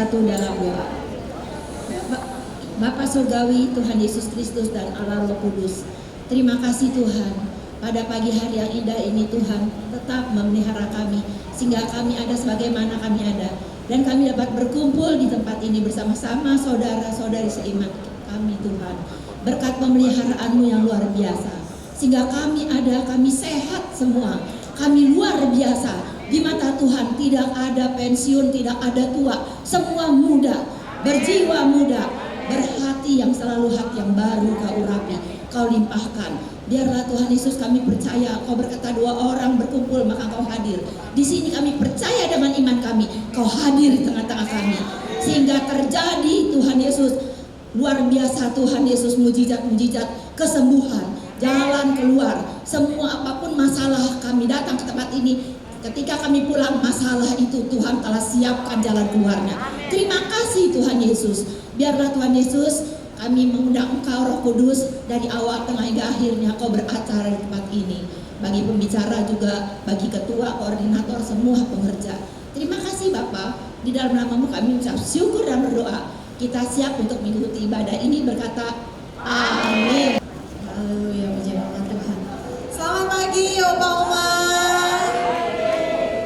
bersatu dalam doa. Bapa Surgawi, Tuhan Yesus Kristus dan Allah Roh Kudus, terima kasih Tuhan, pada pagi hari yang indah ini Tuhan tetap memelihara kami, sehingga kami ada sebagaimana kami ada, dan kami dapat berkumpul di tempat ini bersama-sama saudara-saudari seiman kami Tuhan. Berkat pemeliharaanmu yang luar biasa, sehingga kami ada, kami sehat semua, kami luar biasa. Di mata Tuhan tidak ada pensiun, tidak ada tua, semua muda, berjiwa muda, berhati yang selalu hati yang baru kau urapi, kau limpahkan. Biarlah Tuhan Yesus, kami percaya kau berkata 2 orang berkumpul maka kau hadir. Di sini kami percaya dengan iman kami, kau hadir di tengah-tengah kami. Sehingga terjadi Tuhan Yesus, luar biasa Tuhan Yesus, mujizat-mujizat, kesembuhan, jalan keluar. Semua apapun masalah kami datang ke tempat ini, ketika kami pulang masalah itu Tuhan telah siapkan jalan keluarnya. Terima kasih Tuhan Yesus. Biarlah Tuhan Yesus, kami mengundang Engkau Roh Kudus dari awal tengah hingga akhirnya kau beracara di tempat ini. Bagi pembicara juga, bagi ketua, koordinator, semua pengerja. Terima kasih Bapa. Di dalam nama-Mu kami mengucap syukur dan berdoa. Kita siap untuk mengikuti ibadah ini berkata amin. Haleluya, puji nama Tuhan. Selamat pagi Opa Oma.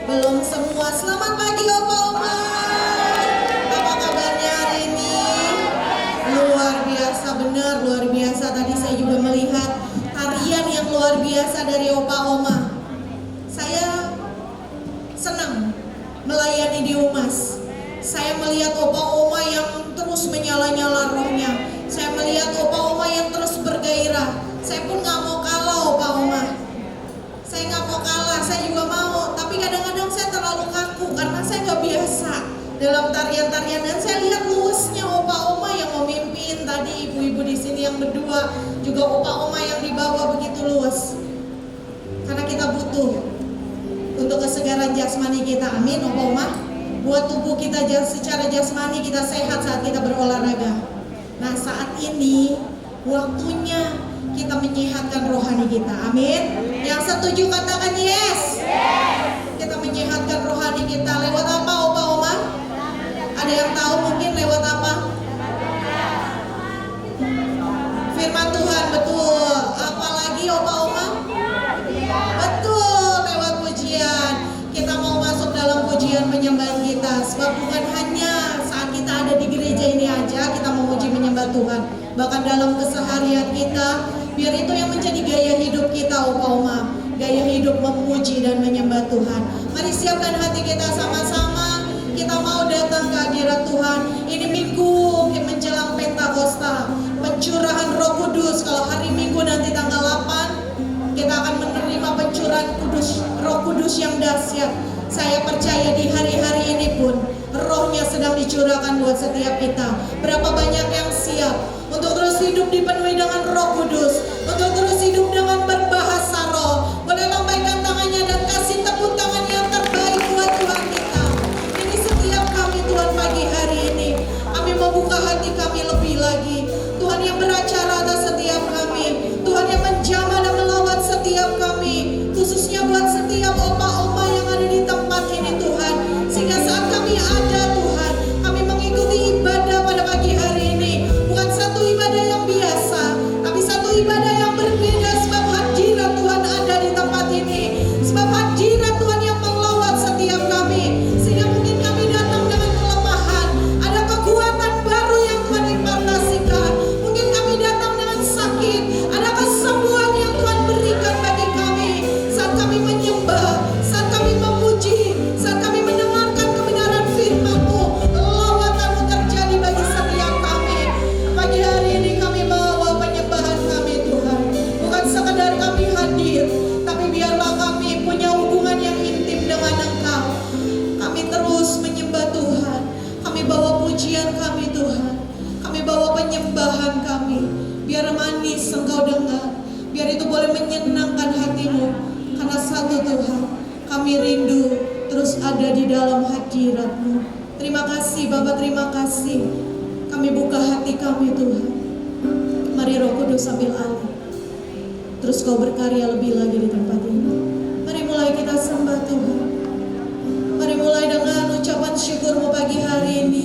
Belum semua. Selamat pagi Opa Oma. Apa kabarnya hari ini? Luar biasa, benar luar biasa. Tadi saya juga melihat tarian yang luar biasa dari Opa Oma. Saya senang melayani di Umas. Saya melihat Opa Oma yang terus menyala-nyala rohnya. Saya melihat Opa Oma yang terus bergairah. Saya pun gak mau kalah Opa Oma. Saya gak mau kalah, saya juga mau. Tapi kadang-kadang saya terlalu kaku karena saya gak biasa dalam tarian-tarian. Dan saya lihat luasnya Opa Oma yang memimpin. Tadi ibu-ibu di sini yang berdua, juga Opa Oma yang dibawa begitu luas. Karena kita butuh untuk kesegaran jasmani kita. Amin Opa Oma. Buat tubuh kita secara jasmani kita sehat saat kita berolahraga. Nah saat ini waktunya kita menyehatkan rohani kita. Amin. Yang setuju katakan yes. Kita menyehatkan rohani kita lewat apa Opa Oma? Ada yang tahu mungkin lewat apa? Firman Tuhan, betul. Apalagi Opa Oma? Betul, lewat pujian. Kita mau masuk dalam pujian penyembahan kita. Sebab bukan hanya saat kita ada di gereja ini aja kita memuji menyembah Tuhan. Bahkan dalam keseharian kita, biar itu yang menjadi gaya hidup kita Opa Oma. Gaya hidup memuji dan menyembah Tuhan. Mari siapkan hati kita sama-sama. Kita mau datang ke hadirat Tuhan. Ini minggu menjelang Pentakosta, pencurahan Roh Kudus. Kalau hari Minggu nanti tanggal 8, kita akan menerima pencurahan Roh Kudus yang dahsyat. Saya percaya di hari-hari ini pun rohnya sedang dicurahkan buat setiap kita. Berapa banyak yang siap untuk terus hidup dipenuhi dengan Roh Kudus, untuk terus hidup dengan berbahasa roh. Boleh lambaikan tangannya dan kasih tepuk tangan yang terbaik buat Tuhan kita. Ini setiap kami Tuhan pagi hari ini, kami membuka hati kami lebih lagi. Tuhan yang beracara atas setiap kami, Tuhan yang menjamah dan melawat setiap kami, khususnya buat setiap oma-oma yang ada di tempat ini Tuhan. Sehingga saat kami ada Tuhan, kami mengikuti ibadah pada pagi hari ini. Bukan satu ibadah yang biasa, tapi satu ibadah yang berbeda. Sebab hadirat Tuhan ada di tempat ini. Sebab hadirat Tuhan yang melawat setiap kami. Sehingga mungkin kami datang dengan kelemahan, ada kekuatan baru yang Tuhan impartasikan. Mungkin kami datang dengan sakit, ada kesembuhan yang Tuhan berikan bagi kami. Saat kami menyembah, saat kami memuji, saat kami mendengarkan kebenaran firman-Mu, lawatan-Mu terjadi bagi setiap kami. Pagi hari ini kami bawa penyembahan kami Tuhan. Bukan sekadar kami hadir, tapi biarlah kami punya hubungan yang intim dengan Engkau. Kami terus menyembah Tuhan. Kami bawa pujian kami Tuhan. Kami bawa penyembahan kami. Biar manis Engkau dengar. Biar itu boleh menyenangkan hati-Mu. Karena satu Tuhan, kami rindu terus ada di dalam hadirat-Mu. Terima kasih Bapa, terima kasih. Kami buka hati kami Tuhan. Mari Roh Kudus ambil alih. Terus Kau berkarya lebih lagi di tempat ini. Mari mulai kita sembah Tuhan. Mari mulai dengan ucapan syukur-Mu pagi hari ini.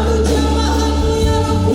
Setiap kami yang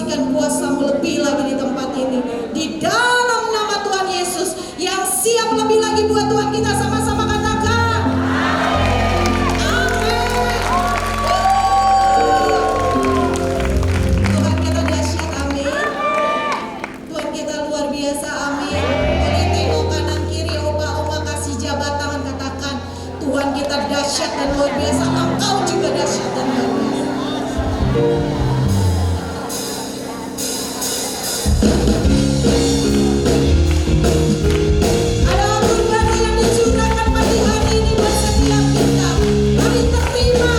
demonstrasikan kuasa-Mu lebih lagi di tempat ini. Di dalam nama Tuhan Yesus yang siap lebih lagi buat Tuhan, kita sama-sama katakan. Tuhan kita dahsyat, amin. Tuhan kita luar biasa, amin. Boleh tengok kanan kiri, oma kasih jabat tangan, katakan Tuhan kita dahsyat dan luar biasa. Engkau juga dahsyat dan luar biasa. Ada anugerah yang dicurahkan pagi hari ini buat setiap kita. Mari terima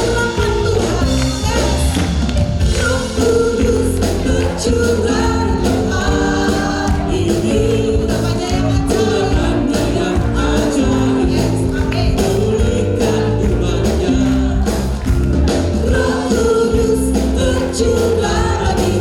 urapan Tuhan. Yes. Roh Kudus tercurah di tempat ini. Urapannya yang ajaib. Yes, amin. Roh Kudus tercurah di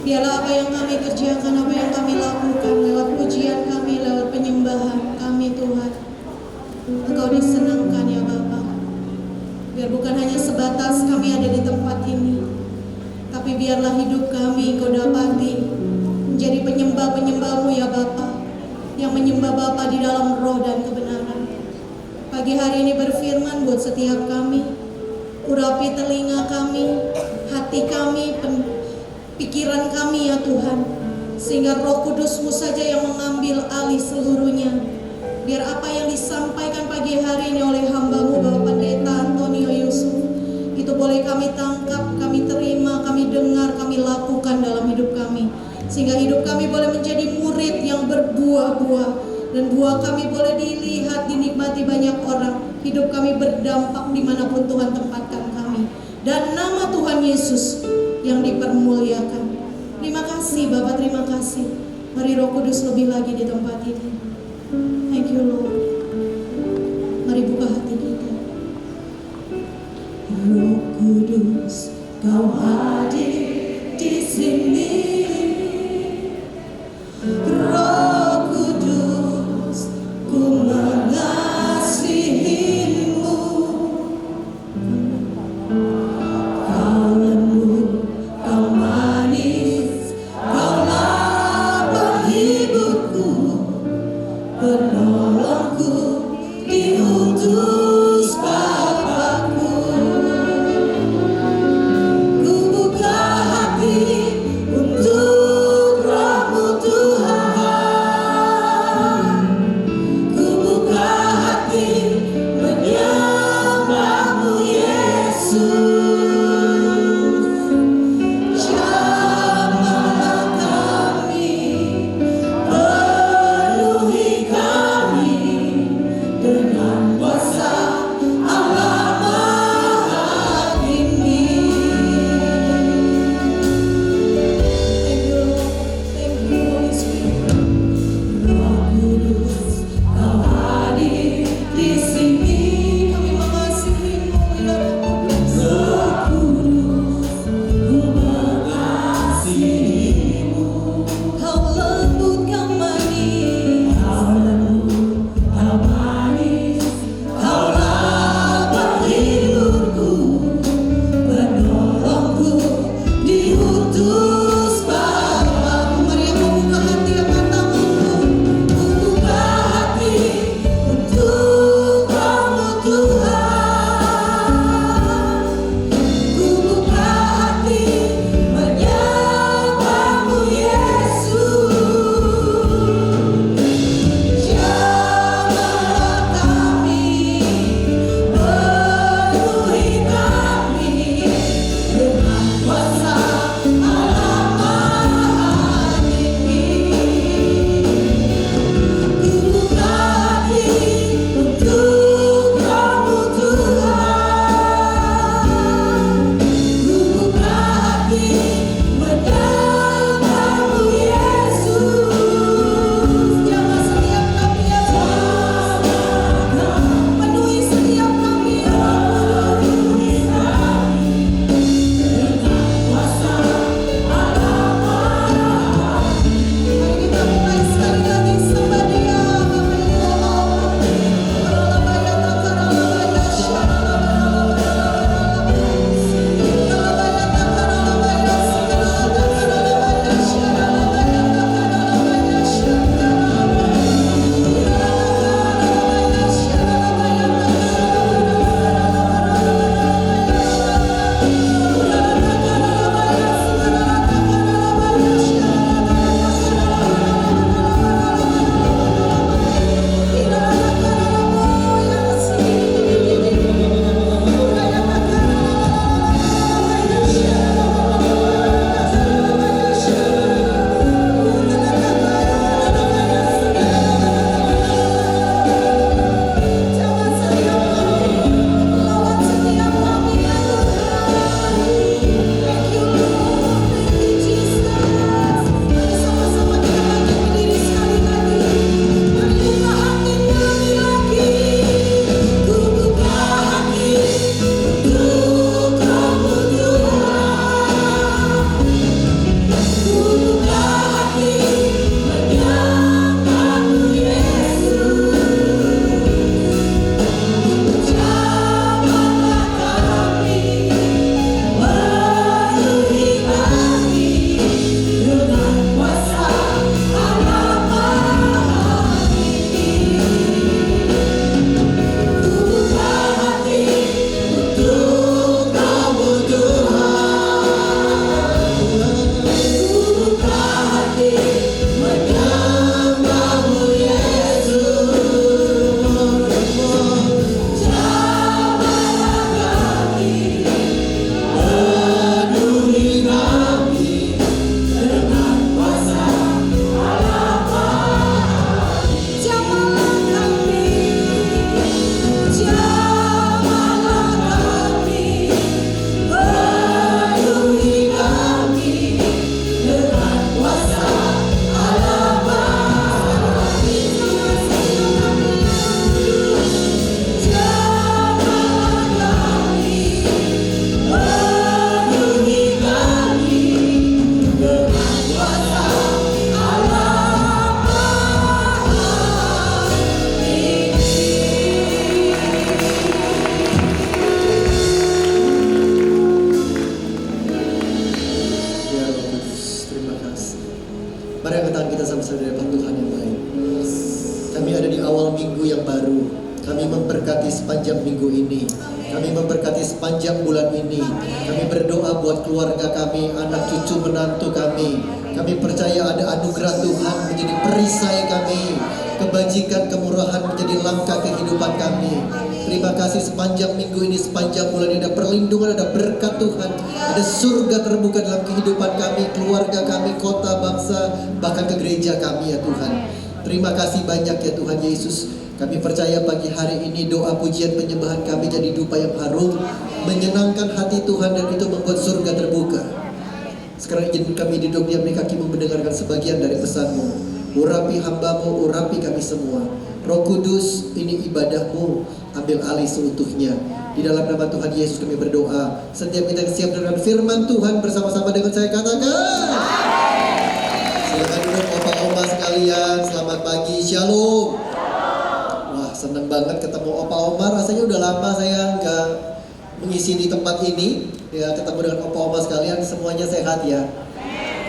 Biarlah apa yang kami kerjakan, apa yang kami lakukan, lewat pujian kami, lewat penyembahan kami Tuhan, Engkau disenangkan ya Bapa. Biar bukan hanya sebatas kami ada di tempat ini, tapi biarlah hidup kami Kau dapati menjadi penyembah-penyembah-Mu ya Bapa, yang menyembah Bapa di dalam roh dan kebenaran. Pagi hari ini berfirman buat setiap kami, urapi telinga kami, hati kami, pikiran kami ya Tuhan, sehingga Roh Kudus-Mu saja yang mengambil alih seluruhnya. Biar apa yang disampaikan pagi hari ini oleh hamba-Mu Bapak Pendeta Antonio Yusuf itu boleh kami tangkap, kami terima, kami dengar, kami lakukan dalam hidup kami, sehingga hidup kami boleh menjadi murid yang berbuah-buah, dan buah kami boleh dilihat, dinikmati banyak orang. Hidup kami berdampak dimanapun Tuhan tempatkan kami, dan nama Tuhan Yesus yang dipermuliakan. Terima kasih Bapak, terima kasih. Mari Roh Kudus lebih lagi di tempat ini. Thank you Lord. Mari buka hati kita. Roh Kudus, Kau hadir di sini. Roh Kudus, ku mengasihi-Mu. Kau lembut, Kau manis, Kaulah penghiburku. awal minggu yang baru. Kami memberkati sepanjang minggu ini. Kami memberkati sepanjang bulan ini. Kami berdoa buat keluarga kami, anak cucu menantu kami. Kami percaya ada anugerah Tuhan menjadi perisai kami. Kebajikan, kemurahan menjadi langkah kehidupan kami. Terima kasih sepanjang minggu ini, sepanjang bulan ini ada perlindungan, ada berkat Tuhan. Ada surga terbuka dalam kehidupan kami, keluarga kami, kota, bangsa, bahkan ke gereja kami ya Tuhan. Terima kasih banyak ya Tuhan Yesus. Kami percaya pagi hari ini doa pujian penyembahan kami jadi dupa yang harum, menyenangkan hati Tuhan, dan itu membuat surga terbuka. Sekarang izin kami duduk diam di kakimu mendengarkan sebagian dari pesan-Mu. Urapi hamba-Mu, urapi kami semua. Roh Kudus, ini ibadahmu, ambil alih seutuhnya. Di dalam nama Tuhan Yesus kami berdoa. Setiap kita yang siap dengan firman Tuhan bersama-sama dengan saya katakan. Silakan duduk opa-oma sekalian. Selamat pagi, shalom. Wah, senang banget ketemu opa-oma. Rasanya udah lama saya nggak mengisi di tempat ini. Ya, ketemu dengan opa-oma sekalian. Semuanya sehat ya.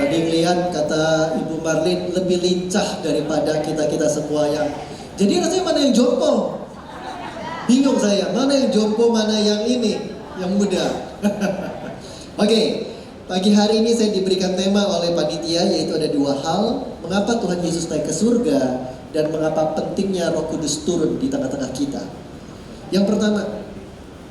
Tadi ngelihat kata Ibu Marlin lebih lincah daripada kita-kita semua yang. Jadi rasanya mana yang jompo? Bingung saya, mana yang jompo, mana yang ini, yang muda. Oke, pagi hari ini saya diberikan tema oleh panitia, yaitu ada dua hal. Mengapa Tuhan Yesus naik ke surga, dan mengapa pentingnya Roh Kudus turun di tengah-tengah kita. Yang pertama,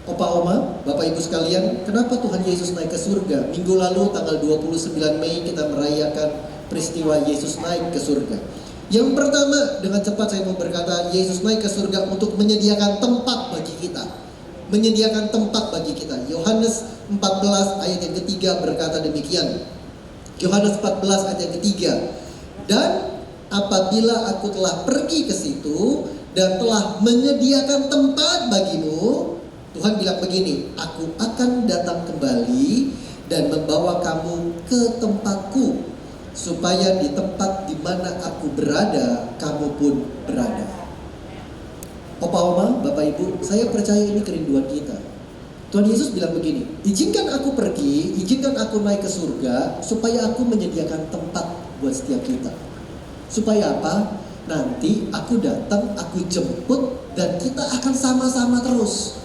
Opa Oma, Bapak Ibu sekalian, kenapa Tuhan Yesus naik ke surga? Minggu lalu tanggal 29 Mei kita merayakan peristiwa Yesus naik ke surga. Yang pertama, dengan cepat saya mau berkata, Yesus naik ke surga untuk menyediakan tempat bagi kita. Menyediakan tempat bagi kita. Yohanes 14 ayat yang ketiga berkata demikian. Yohanes 14 ayat yang ketiga. Dan apabila aku telah pergi ke situ dan telah menyediakan tempat bagimu, Tuhan bilang begini, aku akan datang kembali dan membawa kamu ke tempatku, supaya di tempat di mana aku berada, kamu pun berada. Opa Oma, Bapak Ibu, saya percaya ini kerinduan kita. Tuhan Yesus bilang begini, izinkan aku pergi, izinkan aku naik ke surga, supaya aku menyediakan tempat buat setiap kita. Supaya apa? Nanti aku datang, aku jemput, dan kita akan sama-sama terus.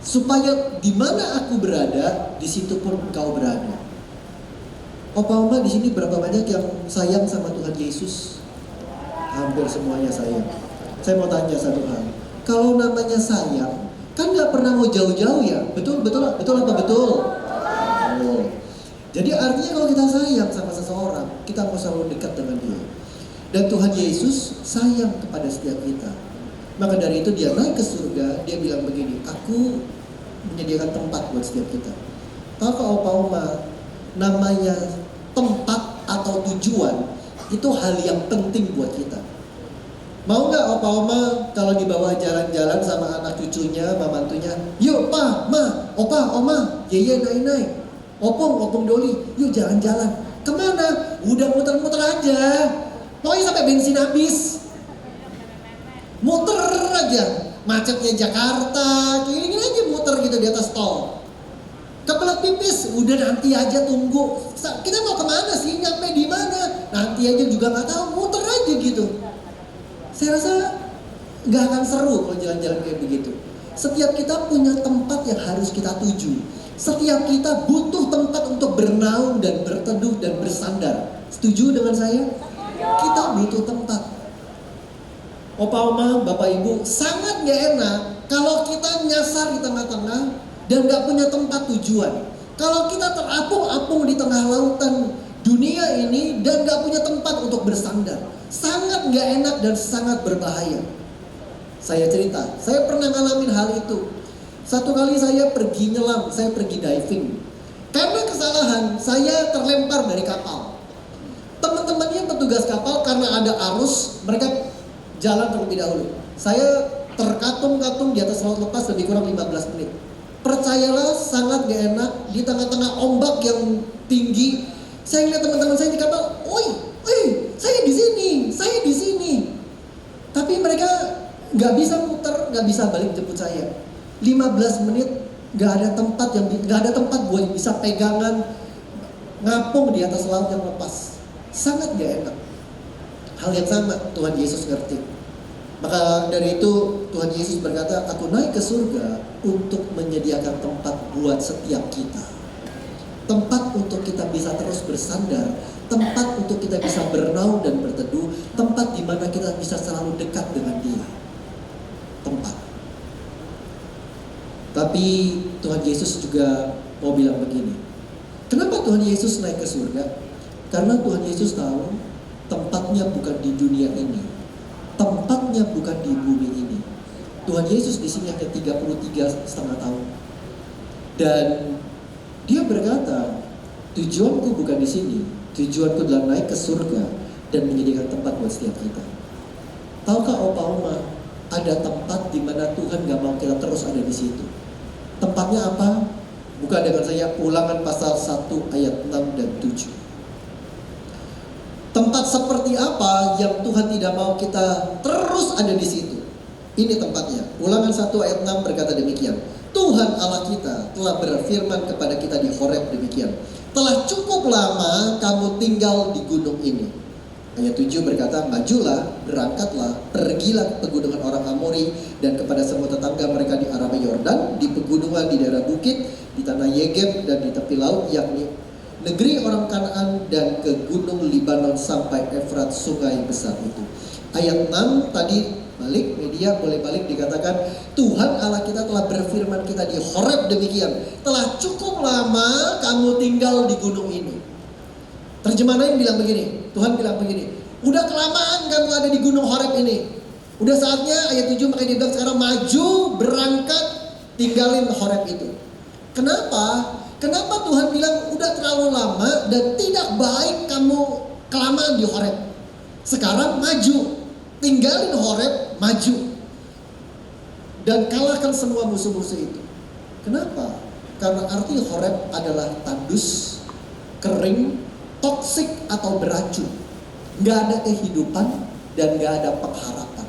Supaya di mana aku berada, di situ pun engkau berada. Opa Oma di sini berapa banyak yang sayang sama Tuhan Yesus? Hampir semuanya sayang. Saya mau tanya satu hal. Kalau namanya sayang, kan nggak pernah mau jauh-jauh ya? Betul apa betul? Oh. Jadi artinya kalau kita sayang sama seseorang, kita mau selalu dekat dengan dia. Dan Tuhan Yesus sayang kepada setiap kita. Maka dari itu dia naik ke surga, dia bilang begini, aku menyediakan tempat buat setiap kita. Tahu Opa Oma, namanya tempat atau tujuan itu hal yang penting buat kita. Mau nggak Opa Oma kalau dibawa jalan-jalan sama anak cucunya, mantunya, yuk Pa, Ma, Opa, Oma, Yeye, Nai, Opong, Doli, yuk jalan-jalan. Kemana? Udah muter-muter aja. Pokoknya sampai bensin habis. Muter aja. Macetnya Jakarta, gini aja muter gitu di atas tol. Kebelet pipis, udah nanti aja tunggu. Kita mau kemana sih? Nyampe di mana? Nanti aja juga nggak tahu, muter aja gitu. Saya rasa nggak akan seru kalau jalan-jalan kayak begitu. Setiap kita punya tempat yang harus kita tuju. Setiap kita butuh tempat untuk bernaung dan berteduh dan bersandar. Setuju dengan saya? Kita butuh tempat. Opa Oma, Bapak Ibu, sangat gak enak kalau kita nyasar di tengah-tengah dan gak punya tempat tujuan. Kalau kita terapung-apung di tengah lautan dunia ini dan gak punya tempat untuk bersandar, sangat gak enak dan sangat berbahaya. Saya cerita, saya pernah ngalamin hal itu. Satu kali saya pergi nyelam, saya pergi diving. Karena kesalahan, saya terlempar dari kapal. Teman-temannya petugas kapal karena ada arus, mereka jalan terlebih dahulu. Saya terkatung-katung di atas laut lepas lebih kurang 15 menit. Percayalah, sangat gak enak di tengah-tengah ombak yang tinggi. Saya lihat teman-teman saya di kapal, "Oi, saya di sini." Tapi mereka gak bisa muter, gak bisa balik jemput saya. 15 menit gak ada tempat buat bisa pegangan ngapung di atas laut yang lepas. Sangat gak enak. Hal yang sama Tuhan Yesus ngerti. Maka dari itu Tuhan Yesus berkata, aku naik ke surga untuk menyediakan tempat buat setiap kita. Tempat untuk kita bisa terus bersandar, tempat untuk kita bisa bernaung dan berteduh, tempat di mana kita bisa selalu dekat dengan Dia. Tempat. Tapi Tuhan Yesus juga mau bilang begini. Kenapa Tuhan Yesus naik ke surga? Karena Tuhan Yesus tahu tempatnya bukan di dunia ini. Tempatnya bukan di bumi ini. Tuhan Yesus di sini hanya 33,5 tahun. Dan Dia berkata, tujuanku bukan di sini. Tujuanku adalah naik ke surga dan menyediakan tempat buat setiap kita. Tahukah Opa Oma, ada tempat di mana Tuhan gak mau kita terus ada di situ. Tempatnya apa? Buka dengan saya Ulangan pasal 1 ayat 6 dan 7. Tempat seperti apa yang Tuhan tidak mau kita terus ada di situ? Ini tempatnya. Ulangan 1 ayat 6 berkata demikian. Tuhan Allah kita telah berfirman kepada kita di Horeb demikian. Telah cukup lama kamu tinggal di gunung ini. Ayat 7 berkata, majulah, berangkatlah, pergilah ke pegunungan orang Amori dan kepada semua tetangga mereka di Araba Yordan, di pegunungan di daerah bukit, di tanah Yegeb dan di tepi laut, yakni negeri orang Kanaan, dan ke gunung Libanon sampai Efrat, sungai besar itu. Ayat 6 tadi balik, media boleh balik, dikatakan Tuhan Allah kita telah berfirman kita di Horeb demikian. Telah cukup lama kamu tinggal di gunung ini. Terjemahan lain bilang begini, Tuhan bilang begini, udah kelamaan kamu ada di gunung Horeb ini. Udah saatnya, ayat 7 makanya dia bilang sekarang maju, berangkat, tinggalin Horeb itu. Kenapa? Kenapa Tuhan bilang udah terlalu lama dan tidak baik kamu kelamaan di Horeb? Sekarang maju, tinggalin Horeb, maju. Dan kalahkan semua musuh-musuh itu. Kenapa? Karena arti Horeb adalah tandus, kering, toksik atau beracun. Gak ada kehidupan dan gak ada pengharapan.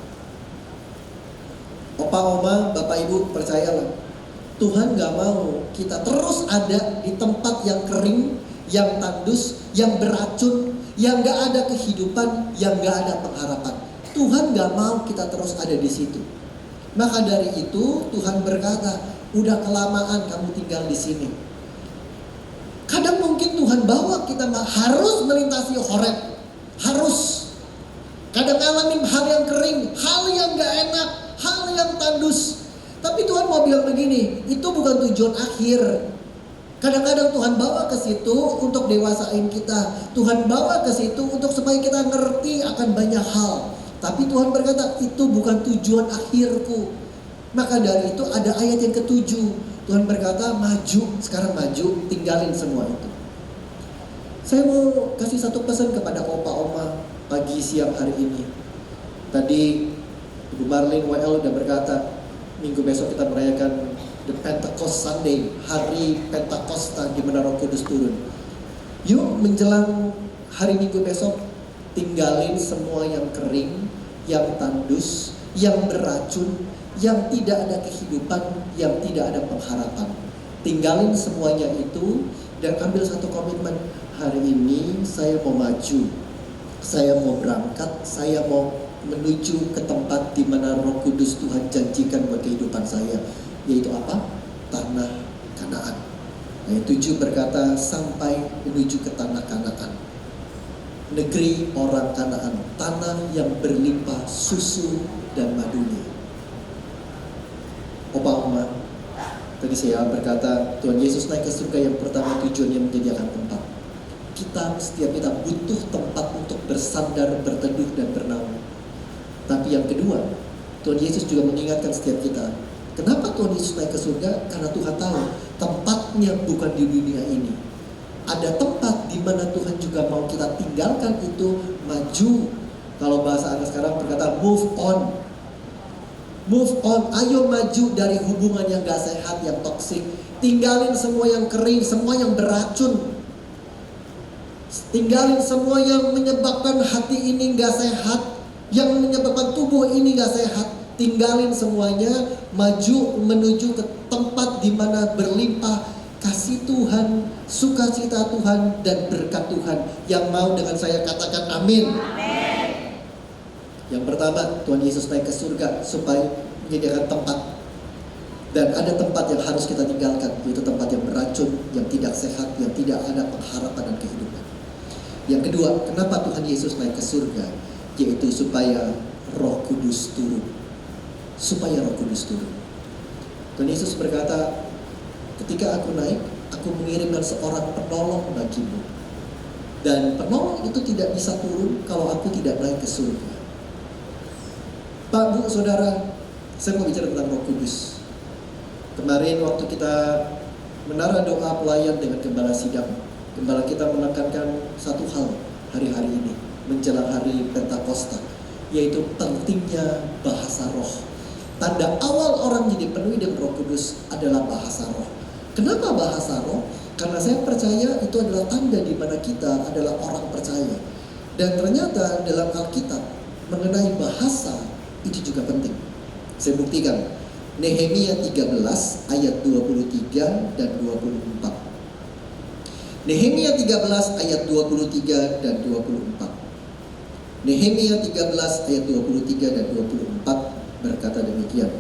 Opa, Oma, Bapak, Ibu, percayalah, Tuhan gak mau kita terus ada di tempat yang kering, yang tandus, yang beracun, yang gak ada kehidupan, yang gak ada pengharapan. Tuhan gak mau kita terus ada di situ. Maka dari itu Tuhan berkata, udah kelamaan kamu tinggal di sini. Kadang mungkin Tuhan bawa kita harus melintasi Horeb, harus. Kadang ngalamin hal yang kering, hal yang gak enak, hal yang tandus. Tapi Tuhan mau bilang begini, itu bukan tujuan akhir. Kadang-kadang Tuhan bawa ke situ untuk dewasain kita. Tuhan bawa ke situ untuk supaya kita ngerti akan banyak hal. Tapi Tuhan berkata, itu bukan tujuan akhirku. Maka dari itu ada ayat yang ke-7. Tuhan berkata, maju, sekarang maju, tinggalin semua itu. Saya mau kasih satu pesan kepada Opa Oma pagi siang hari ini. Tadi Ibu Marlin WL udah berkata, minggu besok kita merayakan The Pentecost Sunday, hari Pentakosta di mana Roh Kudus turun. Yuk menjelang hari Minggu besok, tinggalin semua yang kering, yang tandus, yang beracun, yang tidak ada kehidupan, yang tidak ada pengharapan. Tinggalin semuanya itu dan ambil satu komitmen. Hari ini saya mau maju, saya mau berangkat, saya mau menuju ke tempat di mana Roh Kudus Tuhan janjikan buat kehidupan saya, yaitu apa? Tanah Kanaan. Ayat 7 berkata sampai menuju ke tanah Kanaan, negeri orang Kanaan, tanah yang berlimpah susu dan madunya. Opa Oma, tadi saya berkata Tuhan Yesus naik ke surga, yang pertama tujuannya menyediakan tempat. Setiap kita butuh tempat untuk bersandar, berteduh dan bernaung. Tapi yang kedua, Tuhan Yesus juga mengingatkan setiap kita. Kenapa Tuhan Yesus naik ke surga? Karena Tuhan tahu tempatnya bukan di dunia ini. Ada tempat di mana Tuhan juga mau kita tinggalkan itu, maju. Kalau bahasa anak sekarang berkata move on. Move on, ayo maju dari hubungan yang gak sehat, yang toksik. Tinggalin semua yang kering, semua yang beracun. Tinggalin semua yang menyebabkan hati ini gak sehat, yang menyebabkan tubuh ini gak sehat. Tinggalin semuanya, maju menuju ke tempat di mana berlimpah kasih Tuhan, sukacita Tuhan, dan berkat Tuhan. Yang mau dengan saya katakan amin. Yang pertama, Tuhan Yesus naik ke surga supaya menyediakan tempat. Dan ada tempat yang harus kita tinggalkan, yaitu tempat yang beracun, yang tidak sehat, yang tidak ada pengharapan dan kehidupan. Yang kedua, kenapa Tuhan Yesus naik ke surga? Yaitu supaya Roh Kudus turun. Supaya Roh Kudus turun. Tuhan Yesus berkata, ketika aku naik, aku mengirimkan seorang penolong bagimu. Dan penolong itu tidak bisa turun kalau aku tidak naik ke surga. Pak, Bu, Saudara, saya mau bicara tentang Roh Kudus. Kemarin waktu kita menara doa pelayan dengan Gembala Sidang, Gembala kita menekankan satu hal hari-hari ini, menjelang hari Pentakosta, yaitu pentingnya bahasa roh. Tanda awal orang jadi penuhi dengan Roh Kudus adalah bahasa roh. Kenapa bahasa roh? Karena saya percaya itu adalah tanda di mana kita adalah orang percaya. Dan ternyata dalam Alkitab mengenai bahasa itu juga penting. Saya buktikan. Nehemia 13 ayat 23 dan 24. Nehemia 13 ayat 23 dan 24. Nehemia 13 ayat 23 dan 24 berkata demikian.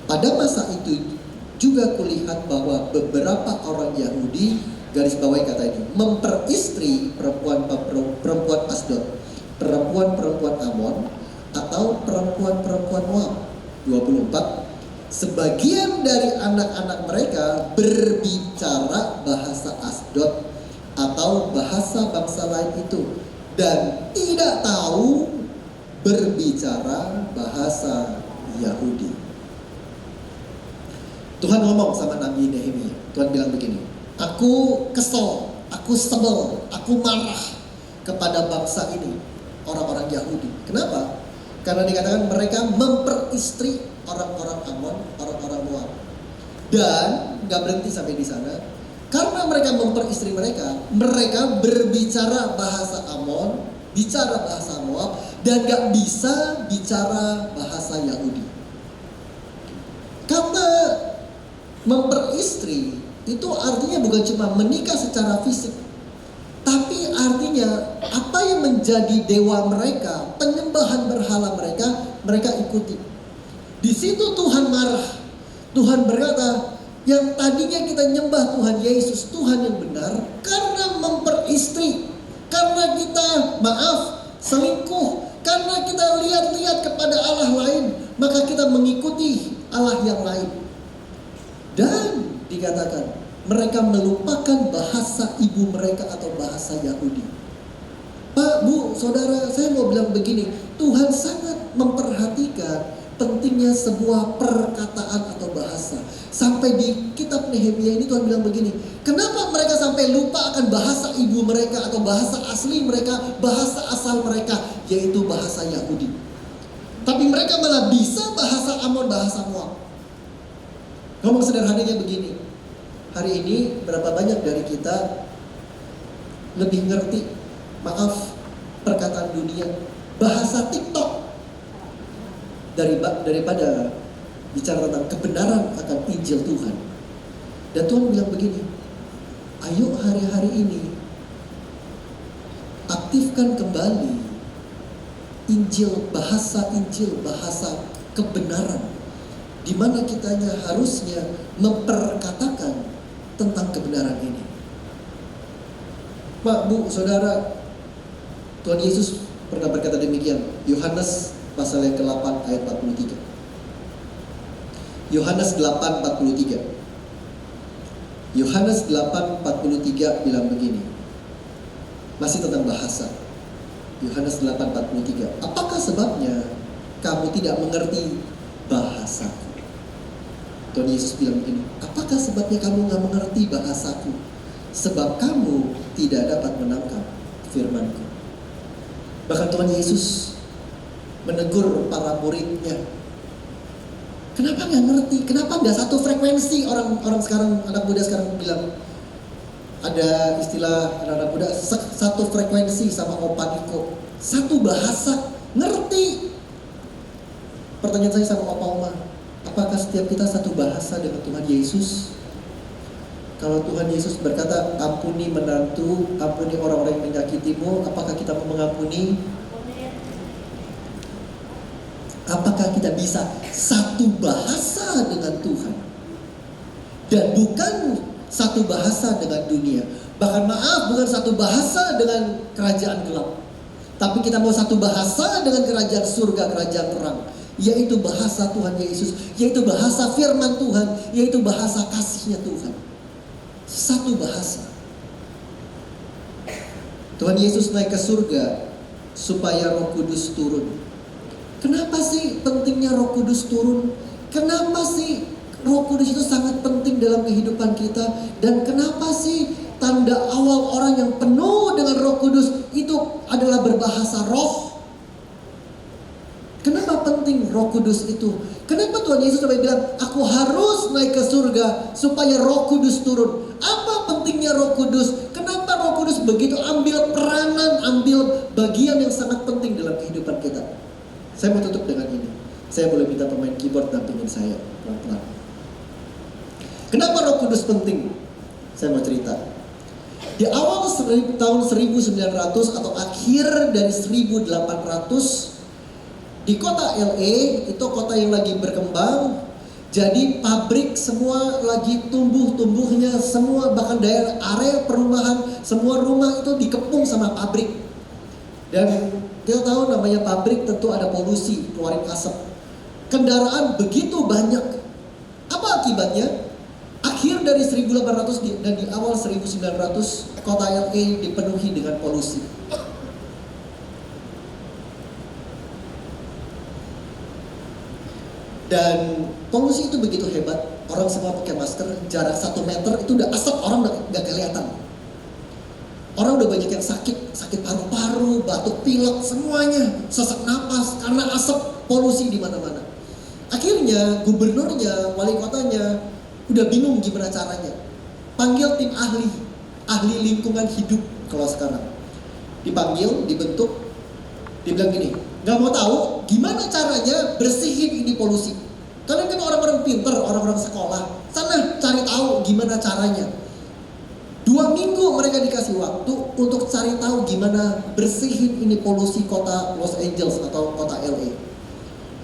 Pada masa itu juga kulihat bahwa beberapa orang Yahudi, garis bawahi kata ini, memperistri perempuan Asdod, perempuan Amon, atau perempuan Moab. 24. Sebagian dari anak-anak mereka berbicara bahasa Asdod atau bahasa bangsa lain itu, dan tidak tahu berbicara bahasa Yahudi. Tuhan ngomong sama Nabi Nehemia. Tuhan bilang begini, aku kesel, aku sebel, aku marah kepada bangsa ini, orang-orang Yahudi. Kenapa? Karena dikatakan mereka memperistri orang-orang Amon, orang-orang Moab. Dan gak berhenti sampai di sana. Karena mereka memperistri mereka berbicara bahasa Amon, bicara bahasa Moab, dan gak bisa bicara bahasa Yahudi. Kata memperistri itu artinya bukan cuma menikah secara fisik, tapi artinya apa yang menjadi dewa mereka, penyembahan berhala mereka ikuti. Di situ Tuhan marah. Tuhan berkata, yang tadinya kita nyembah Tuhan Yesus, Tuhan yang benar, karena memperistri, karena kita selingkuh, karena kita lihat-lihat kepada Allah lain, maka kita mengikuti Allah yang lain. Dan dikatakan mereka melupakan bahasa ibu mereka atau bahasa Yahudi. Pak, Bu, Saudara, saya mau bilang begini, Tuhan sangat memperhatikan pentingnya sebuah perkataan atau bahasa. Sampai di kitab Nehemia ini Tuhan bilang begini, kenapa mereka sampai lupa akan bahasa ibu mereka atau bahasa asli mereka, bahasa asal mereka, yaitu bahasa Yahudi. Tapi mereka malah bisa bahasa Amon, bahasa Moab. Ngomong sederhananya begini, hari ini berapa banyak dari kita lebih ngerti, perkataan dunia, bahasa TikTok daripada bicara tentang kebenaran akan Injil Tuhan. Dan Tuhan bilang begini, ayo hari-hari ini aktifkan kembali Injil, bahasa kebenaran, di mana kitanya harusnya memperkatakan tentang kebenaran ini. Pak, Bu, Saudara, Tuhan Yesus pernah berkata demikian. Yohanes pasal yang ke-8 ayat 43. Yohanes 8:43. Yohanes 8:43 bilang begini. Masih tentang bahasa. Yohanes 8:43. Apakah sebabnya kamu tidak mengerti bahasaku? Tuhan Yesus bilang begini. Apakah sebabnya kamu gak mengerti bahasaku? Sebab kamu tidak dapat menangkap firmanku. Bahkan Tuhan Yesus menegur para muridnya. Kenapa nggak ngerti? Kenapa nggak satu frekuensi? Orang sekarang, anak muda sekarang bilang, ada istilah anak muda, satu frekuensi sama Opa Niko, satu bahasa, ngerti. Pertanyaan saya sama Opa Oma, apakah setiap kita satu bahasa dengan Tuhan Yesus? Kalau Tuhan Yesus berkata, ampuni menantu, ampuni orang-orang yang menyakitimu, apakah kita mau mengampuni? kita bisa satu bahasa dengan Tuhan. Dan bukan satu bahasa dengan dunia. Bahkan bukan satu bahasa dengan kerajaan gelap. Tapi kita mau satu bahasa dengan kerajaan surga, kerajaan terang. Yaitu bahasa Tuhan Yesus, yaitu bahasa firman Tuhan, yaitu bahasa kasihnya Tuhan. Satu bahasa. Tuhan Yesus naik ke surga supaya Roh Kudus turun. Kenapa sih pentingnya Roh Kudus turun? Kenapa sih Roh Kudus itu sangat penting dalam kehidupan kita? Dan kenapa sih tanda awal orang yang penuh dengan Roh Kudus itu adalah berbahasa roh? Kenapa penting Roh Kudus itu? Kenapa Tuhan Yesus sampai bilang, aku harus naik ke surga supaya Roh Kudus turun? Apa pentingnya Roh Kudus? Kenapa Roh Kudus begitu ambil peranan, ambil bagian yang sangat penting dalam kehidupan kita? Saya mau tutup dengan ini. Saya boleh minta pemain keyboard dampingin saya pelan-pelan. Kenapa Roh Kudus penting? Saya mau cerita. Di awal tahun 1900 atau akhir dari 1800, di kota LA, itu kota yang lagi berkembang. Jadi pabrik semua lagi tumbuhnya, semua bahkan daerah area perumahan, semua rumah itu dikepung sama pabrik. Dan kita tahu namanya pabrik tentu ada polusi, keluarin asap. Kendaraan begitu banyak. Apa akibatnya? Akhir dari 1800 dan di awal 1900, kota LA dipenuhi dengan polusi. Dan polusi itu begitu hebat, orang semua pakai masker, jarak 1 meter itu udah asap, orang udah gak kelihatan. Orang udah banyak yang sakit paru-paru, batuk pilek, semuanya, sesak napas karena asap polusi di mana-mana. Akhirnya gubernurnya, wali kotanya udah bingung gimana caranya. Panggil tim ahli lingkungan hidup kalau sekarang. Dipanggil, dibentuk, dibilang gini, gak mau tahu gimana caranya bersihin ini polusi. Kalian kan orang-orang pinter, orang-orang sekolah. Sana cari tahu gimana caranya. 2 minggu mereka dikasih waktu untuk cari tahu gimana bersihin ini polusi kota Los Angeles atau kota LA.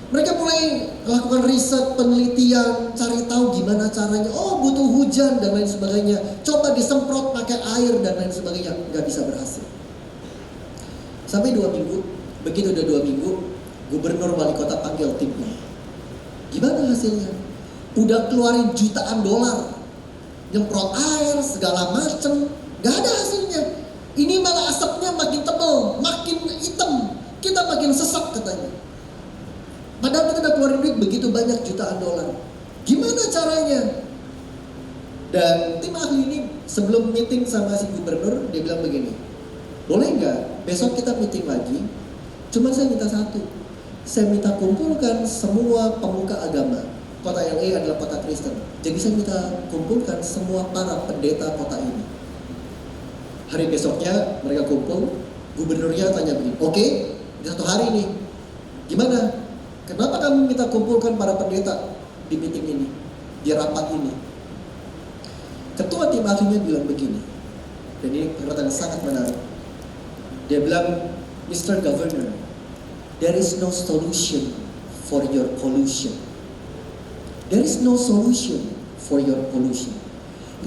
Mereka mulai lakukan riset, penelitian, cari tahu gimana caranya. Oh, butuh hujan dan lain sebagainya. Coba disemprot pakai air dan lain sebagainya. Gak bisa berhasil. Sampai 2 minggu. Begitu udah 2 minggu, gubernur wali kota panggil timnya. Gimana hasilnya? Udah keluarin jutaan dolar, nyemprot air, segala macem, gak ada hasilnya. Ini malah asapnya makin tebal, makin hitam, kita makin sesak katanya. Padahal kita udah keluarin duit begitu banyak jutaan dolar. Gimana caranya? Dan tim ahli ini sebelum meeting sama si gubernur, dia bilang begini, boleh nggak besok kita meeting lagi? Cuma saya minta satu, saya minta kumpulkan semua pemuka agama. Kota LA adalah kota Kristen. Jadi saya minta kumpulkan semua para pendeta kota ini. Hari besoknya mereka kumpul, gubernurnya tanya begini, oke, di 1 hari nih, gimana? Kenapa kamu minta kumpulkan para pendeta di meeting ini, di rapat ini? Ketua tim ahlinya bilang begini, dan ini perkataan sangat menarik. Dia bilang, Mr. Governor, there is no solution for your pollution. There is no solution for your pollution.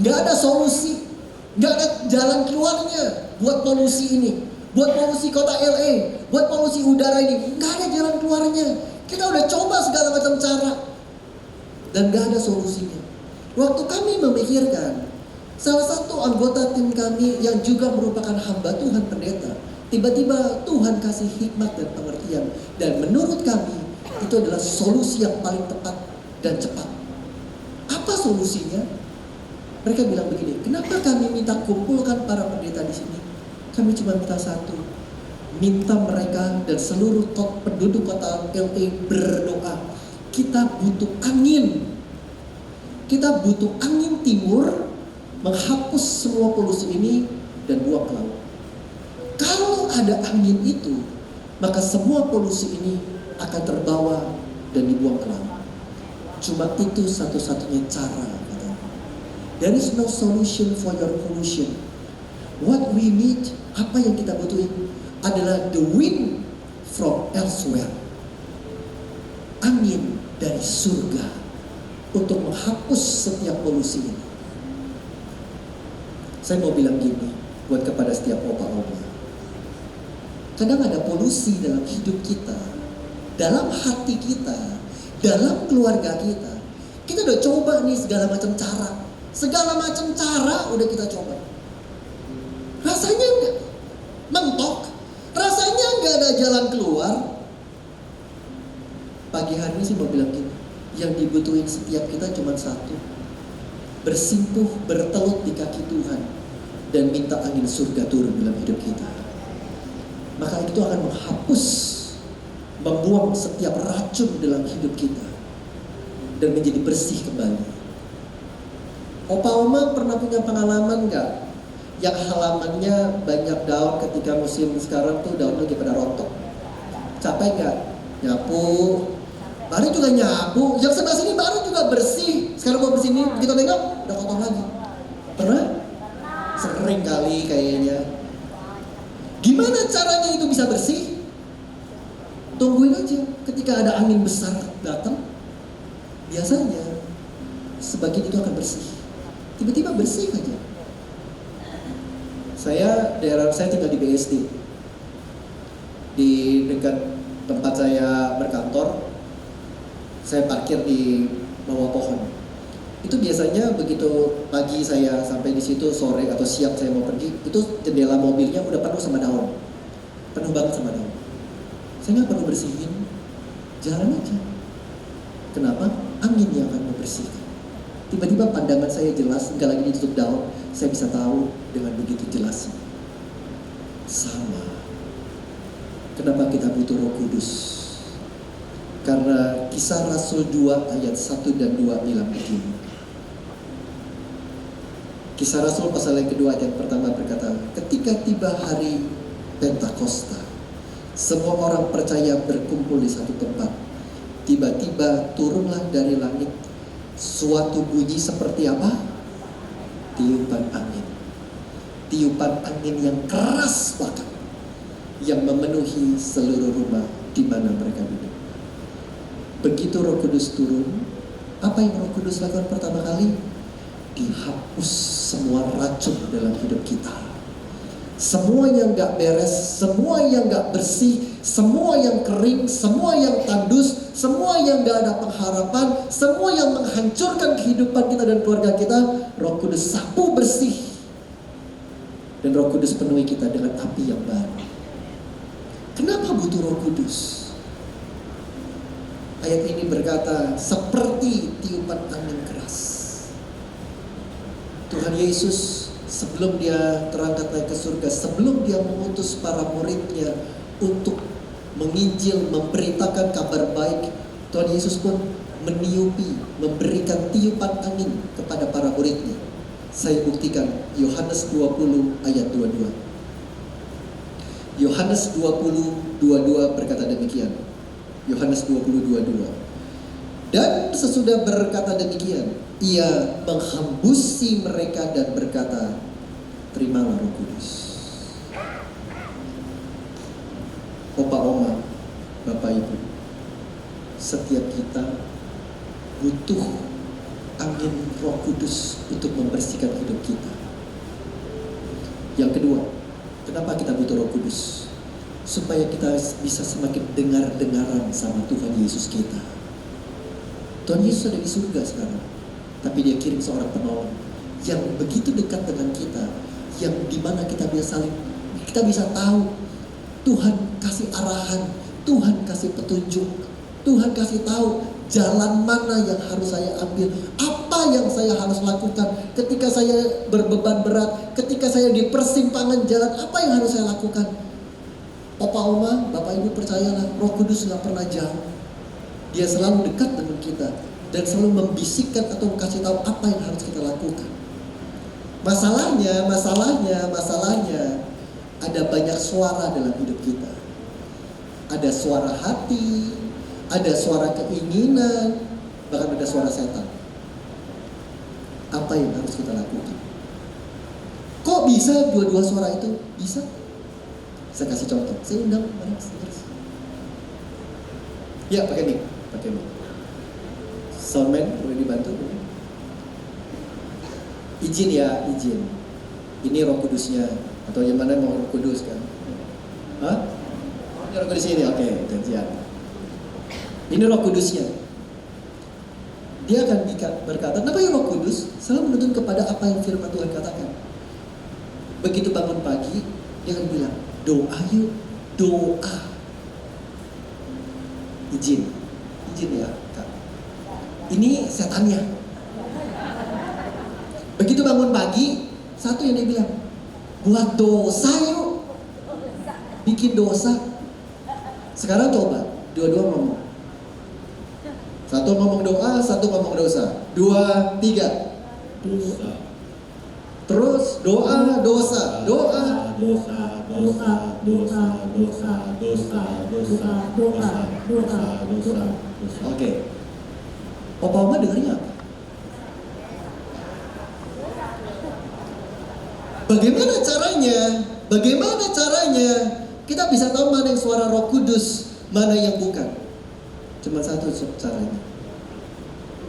Gak ada solusi, gak ada jalan keluarnya buat polusi ini, buat polusi kota LA, buat polusi udara ini. Gak ada jalan keluarnya. Kita udah coba segala macam cara dan gak ada solusinya. Waktu kami memikirkan, salah satu anggota tim kami yang juga merupakan hamba Tuhan pendeta, tiba-tiba Tuhan kasih hikmat dan pengertian. Dan menurut kami, itu adalah solusi yang paling tepat dan cepat. Apa solusinya? Mereka bilang begini, kenapa kami minta kumpulkan para pendeta di sini? Kami cuma minta satu, minta mereka dan seluruh penduduk kota LA berdoa. Kita butuh angin. Kita butuh angin timur menghapus semua polusi ini dan buang ke laut. Kalau ada angin itu, maka semua polusi ini akan terbawa dan dibuang ke laut. Cuma itu satu-satunya cara. There is no solution for your pollution. What we need, apa yang kita butuhin adalah the wind from elsewhere. angin dari surga untuk menghapus setiap polusi ini. Saya mau bilang gini buat kepada setiap opa-opa. Kadang ada polusi dalam hidup kita, dalam hati kita, dalam keluarga kita. Kita udah coba nih segala macam cara. Segala macam cara udah kita coba. Rasanya enggak mentok. Rasanya enggak ada jalan keluar. Pagi hari ini sih mau bilang gini, yang dibutuhin setiap kita cuma satu. Bersimpuh, bertelut di kaki Tuhan dan minta angin surga turun dalam hidup kita. Maka itu akan menghapus, membuang setiap racun dalam hidup kita dan menjadi bersih kembali. Opa Oma pernah punya pengalaman gak? Yang halamannya banyak daun ketika musim sekarang tuh daunnya lagi pada rontok. Capek gak? Nyapu. Baru juga nyapu. Yang sebelah sini baru juga bersih. Sekarang mau bersih ini, kita tengok udah kotor lagi. Pernah? Sering kali kayaknya. Gimana caranya itu bisa bersih? Tungguin aja ketika ada angin besar datang. Biasanya sebagian itu akan bersih. Tiba-tiba bersih aja. Daerah saya tinggal di BSD. Di dekat tempat saya berkantor, saya parkir di bawah pohon. Itu biasanya begitu pagi saya sampai di situ, sore atau siang saya mau pergi, itu jendela mobilnya udah penuh sama daun. Penuh banget sama daun. Saya nggak perlu bersihin, jalan aja. Kenapa? Angin yang akan membersihkan. Tiba-tiba pandangan saya jelas, nggak lagi ditutup daun. Saya bisa tahu dengan begitu jelasnya. Sama. Kenapa kita butuh Roh Kudus? Karena Kisah Rasul 2 ayat 1 dan 2 bilang begini. Kisah Rasul pasal yang kedua ayat pertama berkata, ketika tiba hari Pentakosta, semua orang percaya berkumpul di satu tempat. Tiba-tiba turunlah dari langit suatu bunyi seperti apa? Tiupan angin. Tiupan angin yang keras banget, yang memenuhi seluruh rumah di mana mereka duduk. Begitu Roh Kudus turun, apa yang Roh Kudus lakukan pertama kali? Dihapus semua racun dalam hidup kita. Semua yang gak beres, semua yang gak bersih, semua yang kering, semua yang tandus, semua yang gak ada pengharapan, semua yang menghancurkan kehidupan kita dan keluarga kita, Roh Kudus sapu bersih. Dan Roh Kudus penuhi kita dengan api yang baru. Kenapa butuh Roh Kudus? Ayat ini berkata, seperti tiupan angin keras. Tuhan Yesus sebelum dia terangkat naik ke surga, sebelum dia mengutus para muridnya untuk menginjil, memberitakan kabar baik, Tuhan Yesus pun meniupi, memberikan tiupan angin kepada para muridnya. Saya buktikan, Yohanes 20 ayat 22. Yohanes 20, 22 berkata demikian. Yohanes 20, 22. Dan sesudah berkata demikian, ia menghembusi mereka dan berkata, terimalah Roh Kudus. Opa Oma, Bapak Ibu, setiap kita butuh angin Roh Kudus untuk membersihkan hidup kita. Yang kedua, kenapa kita butuh Roh Kudus? Supaya kita bisa semakin dengar-dengaran sama Tuhan Yesus kita. Tuhan Yesus ada di surga sekarang, tapi dia kirim seorang penolong yang begitu dekat dengan kita, yang dimana kita bisa tahu Tuhan kasih arahan, Tuhan kasih petunjuk, Tuhan kasih tahu jalan mana yang harus saya ambil, apa yang saya harus lakukan ketika saya berbeban berat, ketika saya di persimpangan jalan, apa yang harus saya lakukan. Opa Oma, Bapak Ibu percayalah, Roh Kudus gak pernah jauh. Dia selalu dekat dengan kita dan selalu membisikkan atau kasih tahu apa yang harus kita lakukan. Masalahnya ada banyak suara dalam hidup kita. Ada suara hati, ada suara keinginan, bahkan ada suara setan. Apa yang harus kita lakukan? Kok bisa dua-dua suara itu? Bisa? Saya kasih contoh. Saya undang, mari. Ya, pakai mic. Pakai mic. Soundman boleh dibantu? Izin ya, izin. Ini Roh Kudusnya. Atau yang mana mau Roh Kudus kan? Hah? Ini Roh Kudus ini, oke, janjian. Ini Roh Kudusnya. Dia akan berkata, kenapa ya Roh Kudus selalu menuntun kepada apa yang firman Tuhan katakan. Begitu bangun pagi, dia akan bilang, doa yuk, doa. Izin ya Kak. Ini setannya. Begitu bangun pagi, satu yang dia bilang, buat dosa yuk, bikin dosa. Sekarang coba, dua-dua ngomong. Satu ngomong doa, satu ngomong dosa. 2, 3. Dosa. Terus doa, dosa, doa. Dosa, dosa, dosa, dosa, dosa, dosa, dosa, dosa, dosa. Oke. Opa Oma dengarnya apa? Bagaimana caranya? Bagaimana caranya kita bisa tahu mana yang suara Roh Kudus, mana yang bukan? Cuma satu caranya.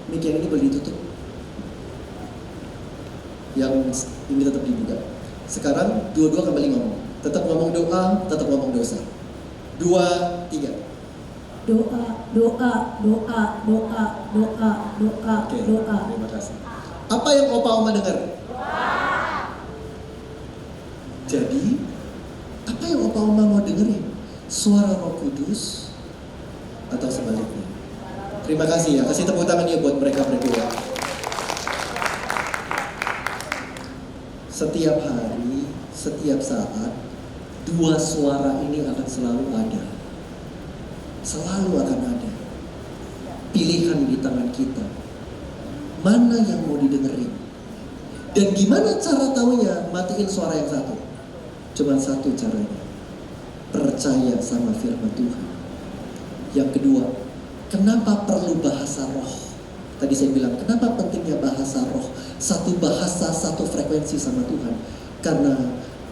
Mic yang ini boleh ditutup. Yang ini tetap dibuka. Sekarang dua-dua kembali ngomong. Tetap ngomong doa, tetap ngomong dosa. 2, 3. Doa, doa, doa, doa, doa, doa, Oke, doa. terima kasih. Apa yang Opa Oma dengar? Jadi, apa yang Opa Oma mau dengerin? Suara Roh Kudus atau sebaliknya? Terima kasih ya, kasih tepuk tangan ya buat mereka berdua. Setiap hari, setiap saat, dua suara ini akan selalu ada. Selalu akan ada. Pilihan di tangan kita. Mana yang mau didengerin? Dan gimana cara taunya matiin suara yang satu? Cuma satu caranya. Percaya sama firman Tuhan. Yang kedua, kenapa perlu bahasa roh? Tadi saya bilang, kenapa pentingnya bahasa roh? Satu bahasa, satu frekuensi sama Tuhan. Karena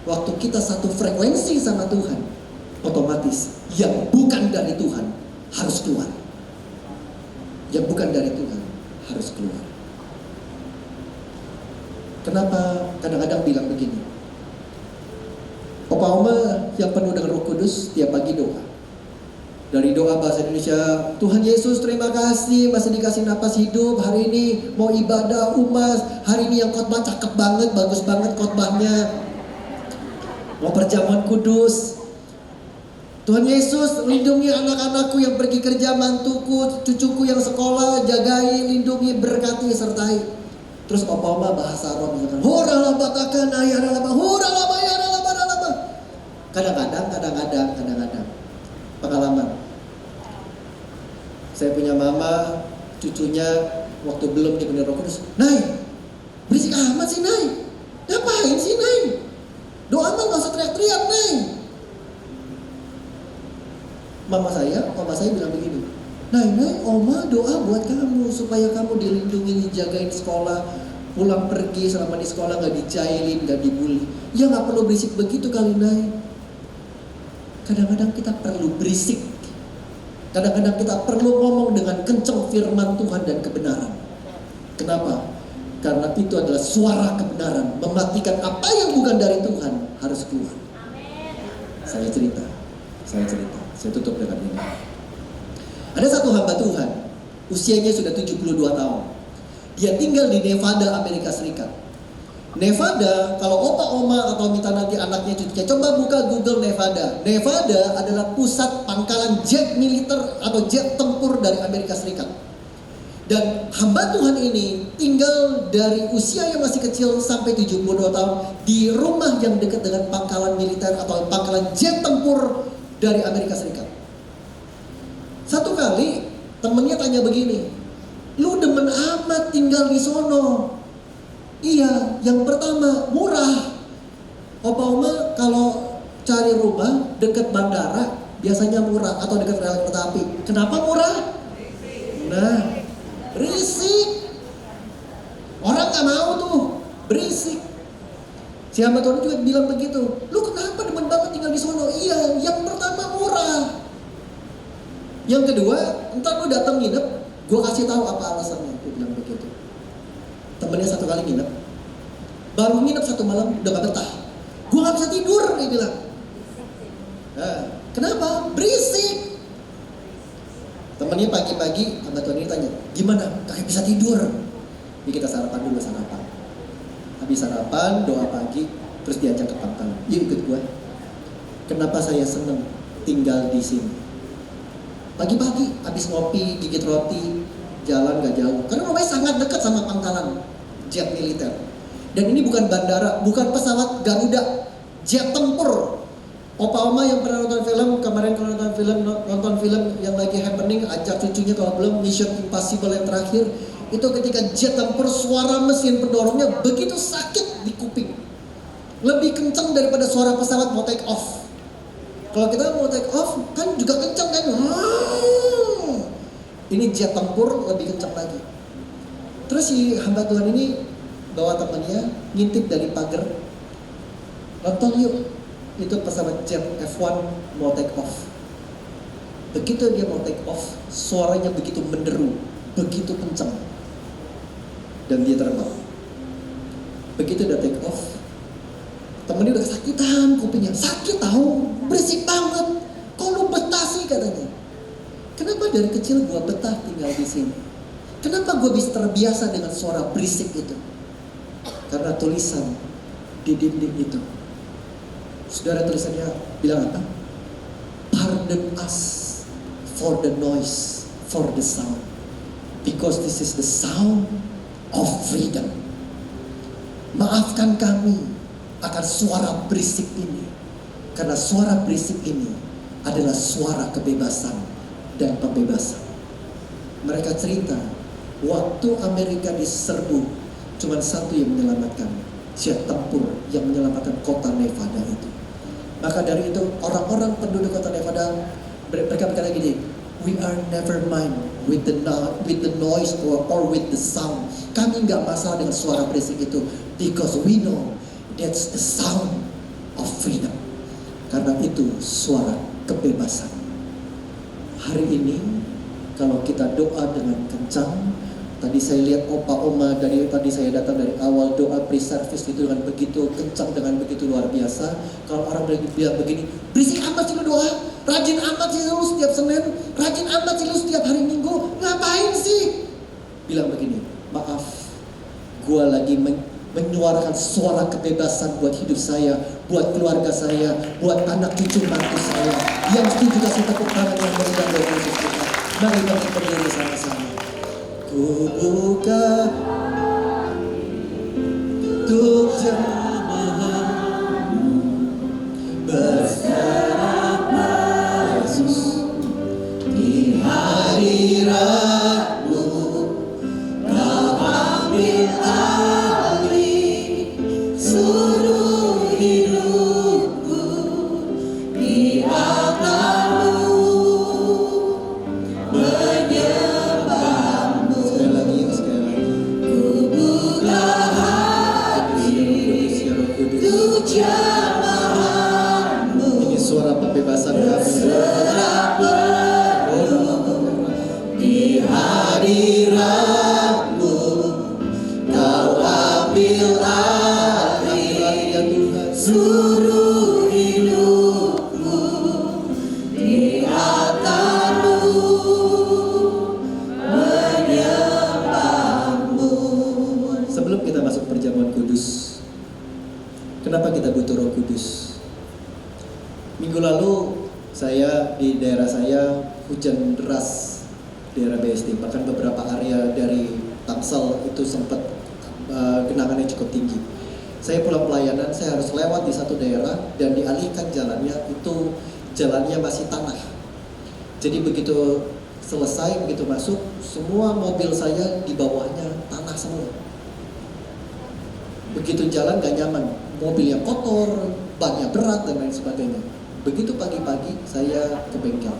waktu kita satu frekuensi sama Tuhan, otomatis yang bukan dari Tuhan harus keluar. Yang bukan dari Tuhan harus keluar. Kenapa kadang-kadang bilang begini? Opa Oma yang penuh dengan Roh Kudus tiap pagi doa. Dari doa bahasa Indonesia, Tuhan Yesus terima kasih masih dikasih napas hidup. Hari ini mau ibadah umas. Hari ini yang khotbah cakep banget, bagus banget khotbahnya. Mau perjamuan kudus. Tuhan Yesus lindungi anak-anakku yang pergi kerja, mantuku, cucuku yang sekolah, jagai, lindungi, berkati, sertai. Terus Opa Oma bahasa roh misalkan, horalabatakan ayaralaba, horalaba ayaralaba. Kadang-kadang pengalaman. Saya punya mama, cucunya waktu belum dipenuhi Roh Kudus, Nay, berisik amat sih Nay. Ngapain sih Nay? Doa mah gak usah teriak-teriak Nay. Oma saya bilang begini, Nay, Oma doa buat kamu supaya kamu dilindungi, dijagain sekolah, pulang pergi selama di sekolah gak dijailin, gak dibully. Ya gak perlu berisik begitu kali Nay. Kadang-kadang kita perlu berisik. Kadang-kadang kita perlu ngomong dengan kenceng firman Tuhan dan kebenaran. Kenapa? Karena itu adalah suara kebenaran. Mematikan apa yang bukan dari Tuhan harus keluar. Saya cerita. Saya tutup dengan ini. Ada satu hamba Tuhan, usianya sudah 72 tahun. Dia tinggal di Nevada, Amerika Serikat. Nevada, kalau Opa Oma atau minta nanti anaknya cucunya, coba buka Google Nevada. Nevada adalah pusat pangkalan jet militer atau jet tempur dari Amerika Serikat. Dan hamba Tuhan ini tinggal dari usia yang masih kecil sampai 72 tahun di rumah yang dekat dengan pangkalan militer atau pangkalan jet tempur dari Amerika Serikat. Satu kali temennya tanya begini, lu demen amat tinggal di sono? Iya, yang pertama murah. Opa Oma kalau cari rumah dekat bandara biasanya murah atau dekat rel kereta api. Kenapa murah? Nah, berisik. Orang gak mau tuh, berisik. Si hamba Tuhan juga bilang begitu. Lu kenapa demen banget tinggal di sono? Iya, yang pertama murah. Yang kedua, ntar lu datang nginep, gue kasih tahu apa alasannya. Gue bilang begitu. Temennya satu kali nginep, baru nginep 1 malam udah gak betah. Gue gak bisa tidur, dia bilang. Nah, kenapa? Berisik. Temennya pagi-pagi sama Tuhan ini tanya, gimana? Kagak bisa tidur. Jadi kita sarapan dulu, sarapan. Habis sarapan, doa pagi, terus diajak ke pangkalan. Yuk ikut gue. Kenapa saya seneng tinggal di sini? Pagi-pagi, habis ngopi, gigit roti, jalan gak jauh. Karena rumahnya sangat dekat sama pangkalan jet militer. Dan ini bukan bandara, bukan pesawat Garuda, jet tempur. Opa Oma yang pernah nonton film, kemarin kalau nonton film yang lagi happening, ajak cucunya kalau belum, Mission Impossible yang terakhir, itu ketika jet tempur suara mesin pendorongnya begitu sakit di kuping. Lebih kencang daripada suara pesawat mau take off. Kalau kita mau take off kan juga kencang kan. Ini jet tempur lebih kencang lagi. Terus si hamba Tuhan ini bawa temannya ngintip dari pagar, nonton yuk, itu pesawat jet F1 mau take off. Begitu dia mau take off, suaranya begitu menderu, begitu kencang, dan dia terbang. Begitu dia take off, temennya udah kesakitan kupingnya, sakit tahu, berisik banget. Kok lu betah sih katanya? Kenapa dari kecil gua betah tinggal di sini? Kenapa gua bisa terbiasa dengan suara berisik itu? Karena tulisan di dinding itu. Saudara, tulisannya bilang apa? Pardon us for the noise, for the sound, because this is the sound of freedom. Maafkan kami akan suara berisik ini, karena suara berisik ini adalah suara kebebasan dan pembebasan. Mereka cerita, waktu Amerika diserbu, cuma satu yang menyelamatkan, jet tempur yang menyelamatkan kota Nevada itu. Maka dari itu orang-orang penduduk kota Nevada mereka berkata gini, we are never mind with the noise or with the sound. Kami nggak masalah dengan suara berisik itu, because we know that's the sound of freedom. Karena itu suara kebebasan. Hari ini kalau kita doa dengan kencang, tadi saya lihat Opa Oma dari tadi saya datang dari awal doa pre-service itu dengan begitu kencang, dengan begitu luar biasa. Kalau orang bilang begini, berisik amat sih lu doa, rajin amat sih lu setiap Senin, rajin amat sih lu setiap hari Minggu, ngapain sih? Bilang begini, maaf, gua lagi menyuarakan suara kebebasan buat hidup saya, buat keluarga saya, buat anak cucu mantu saya yang setuju kasih tepuk tangan yang meriah buat Yesus kita. Mari kita berdiri sama-sama. Ku buka untuk jemaatmu bersama Yesus di hadiratmu. Kau ambil alih seluruh hidupku di atasmu. Ini suara pembebasan kami. Di hadiratmu Kau ambil alih seluruh hidupku di atasmu menyembahmu. Sebelum kita masuk perjamuan kudus, kenapa kita butuh Roh Kudus? Minggu lalu saya di daerah saya hujan deras, daerah BSD, bahkan beberapa area dari Tangsel itu sempat genangannya cukup tinggi. Saya pulang pelayanan, saya harus lewat di satu daerah dan dialihkan jalannya, itu jalannya masih tanah. Jadi begitu selesai, begitu masuk, semua mobil saya di bawahnya tanah semua. Begitu jalan gak nyaman, mobilnya kotor, bannya berat dan lain sebagainya. Begitu pagi-pagi saya ke bengkel.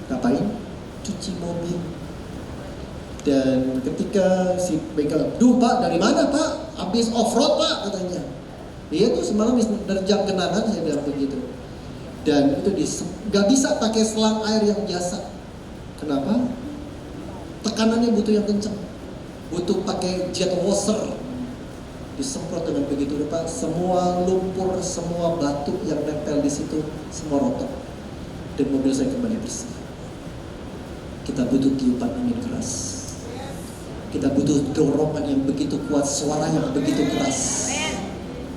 Ngapain? Cuci mobil. Dan ketika si bengkel, duh Pak, dari mana Pak? Habis off-road Pak, katanya. Dia tuh semalam nerjang genangan, saya bilang begitu. Dan itu gak bisa pakai selang air yang biasa. Kenapa? tekanannya butuh yang kencang, butuh pakai jet washer, disemprot dengan begitu rupa, semua lumpur, semua batu yang nempel di situ semua rontok, dan mobil saya kembali bersih. Kita butuh tiupan angin keras, kita butuh dorongan yang begitu kuat, suara yang begitu keras.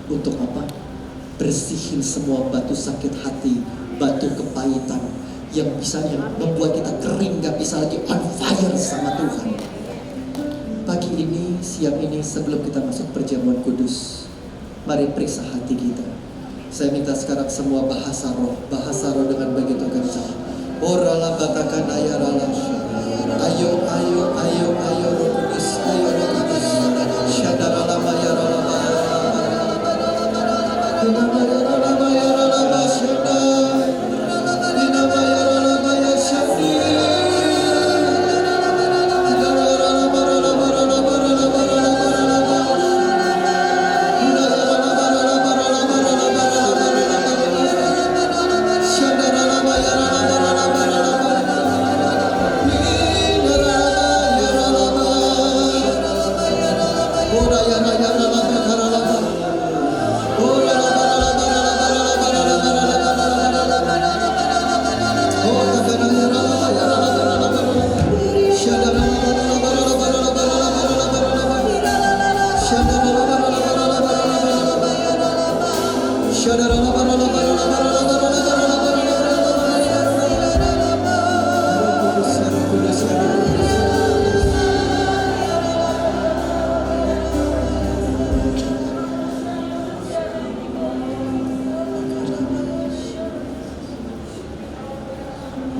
Untuk apa? Bersihin semua batu sakit hati, batu kepahitan yang membuat kita kering, gak bisa lagi on fire sama Tuhan. Pagi ini, siang ini, sebelum kita masuk perjamuan kudus, mari periksa hati kita. Saya minta sekarang semua bahasa roh dengan begitu kencang. Orala batakan ayarala. Ayo roh kudus, ayo roh kudus. Syadarala bayarala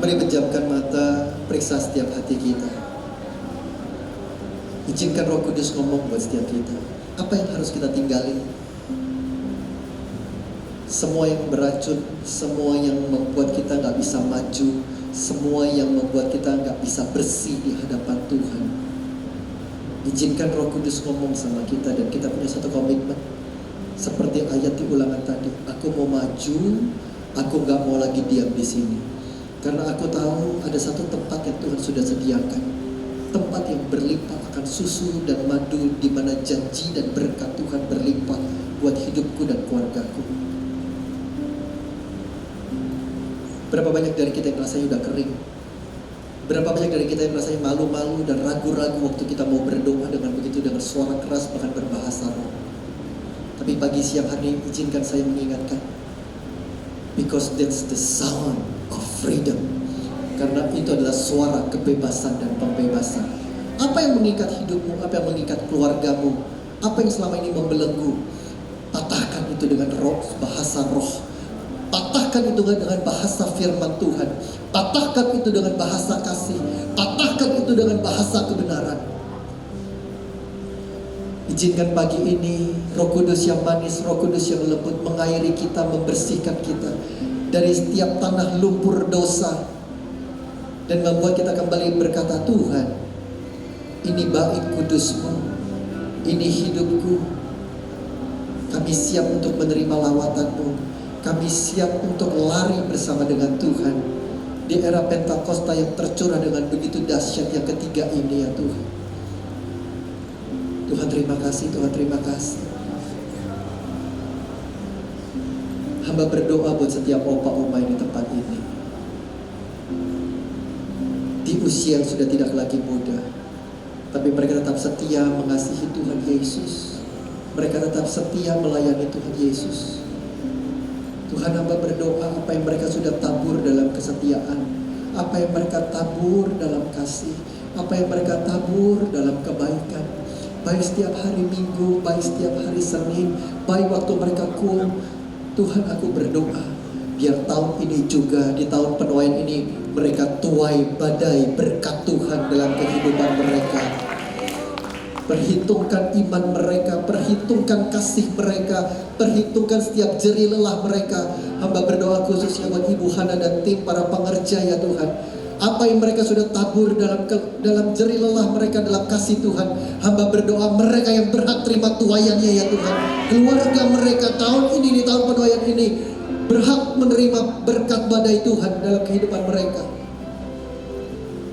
Mari pejamkan mata, periksa setiap hati kita. Izinkan Roh Kudus ngomong buat setiap kita. Apa yang harus kita tinggalin? Semua yang beracun, semua yang membuat kita gak bisa maju, semua yang membuat kita gak bisa bersih di hadapan Tuhan. Izinkan Roh Kudus ngomong sama kita, dan kita punya satu komitmen. Seperti ayat di ulangan tadi, aku mau maju, aku gak mau lagi diam di sini. Karena aku tahu ada satu tempat yang Tuhan sudah sediakan, tempat yang berlimpah akan susu dan madu, di mana janji dan berkat Tuhan berlimpah buat hidupku dan keluargaku. Berapa banyak dari kita yang rasanya udah kering? Berapa banyak dari kita yang rasanya malu-malu dan ragu-ragu waktu kita mau berdoa dengan begitu, dengan suara keras bahkan berbahasa roh. Tapi pagi siang hari izinkan saya mengingatkan, because that's the sound of freedom. Karena itu adalah suara kebebasan dan pembebasan. Apa yang mengikat hidupmu, apa yang mengikat keluargamu, apa yang selama ini membelenggu, patahkan itu dengan roh, bahasa roh. Patahkan itu dengan bahasa firman Tuhan. Patahkan itu dengan bahasa kasih. Patahkan itu dengan bahasa kebenaran. Izinkan pagi ini Roh Kudus yang manis, Roh Kudus yang lembut mengairi kita, membersihkan kita dari setiap tanah lumpur dosa, dan membuat kita kembali berkata, Tuhan, ini bait kudus-Mu, ini hidupku. Kami siap untuk menerima lawatan-Mu. Kami siap untuk lari bersama dengan Tuhan di era Pentakosta yang tercurah dengan begitu dahsyat yang ketiga ini, ya Tuhan. Tuhan terima kasih, Tuhan terima kasih. Hamba berdoa buat setiap opa-oma di tempat ini, di usia yang sudah tidak lagi muda, tapi mereka tetap setia mengasihi Tuhan Yesus. Mereka tetap setia melayani Tuhan Yesus. Tuhan, hamba berdoa apa yang mereka sudah tabur dalam kesetiaan, apa yang mereka tabur dalam kasih, apa yang mereka tabur dalam kebaikan, baik setiap hari Minggu, baik setiap hari Senin, baik waktu mereka cool. Tuhan, aku berdoa biar tahun ini juga, di tahun penuaian ini, mereka tuai badai berkat Tuhan dalam kehidupan mereka. Perhitungkan iman mereka, perhitungkan kasih mereka, perhitungkan setiap jerih lelah mereka. Hamba berdoa khususnya buat Ibu Hana dan tim para pengerja, ya Tuhan. Apa yang mereka sudah tabur dalam jerih lelah mereka dalam kasih Tuhan, hamba berdoa mereka yang berhak terima tuaiannya, ya Tuhan. Keluarga mereka tahun ini, di tahun penuaian ini, berhak menerima berkat badai Tuhan dalam kehidupan mereka.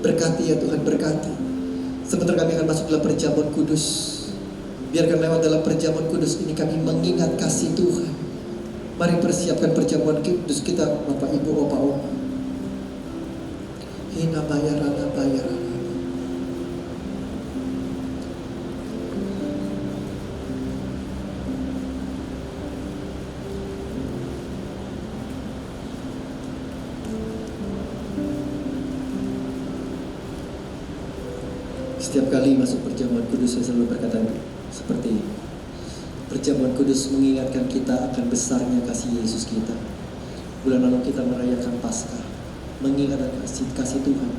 Berkati, ya Tuhan, berkati. Sebentar kami akan masuk dalam perjamuan kudus. Biarkan lewat dalam perjamuan kudus ini kami mengingat kasih Tuhan. Mari persiapkan perjamuan kudus kita, Bapak Ibu, Opa Oma. Hina bayarana bayarana. Setiap kali masuk perjamuan kudus saya selalu berkata seperti ini. Perjamuan kudus mengingatkan kita akan besarnya kasih Yesus kita. Bulan lalu kita merayakan Paskah, mengingatkan kasih Tuhan.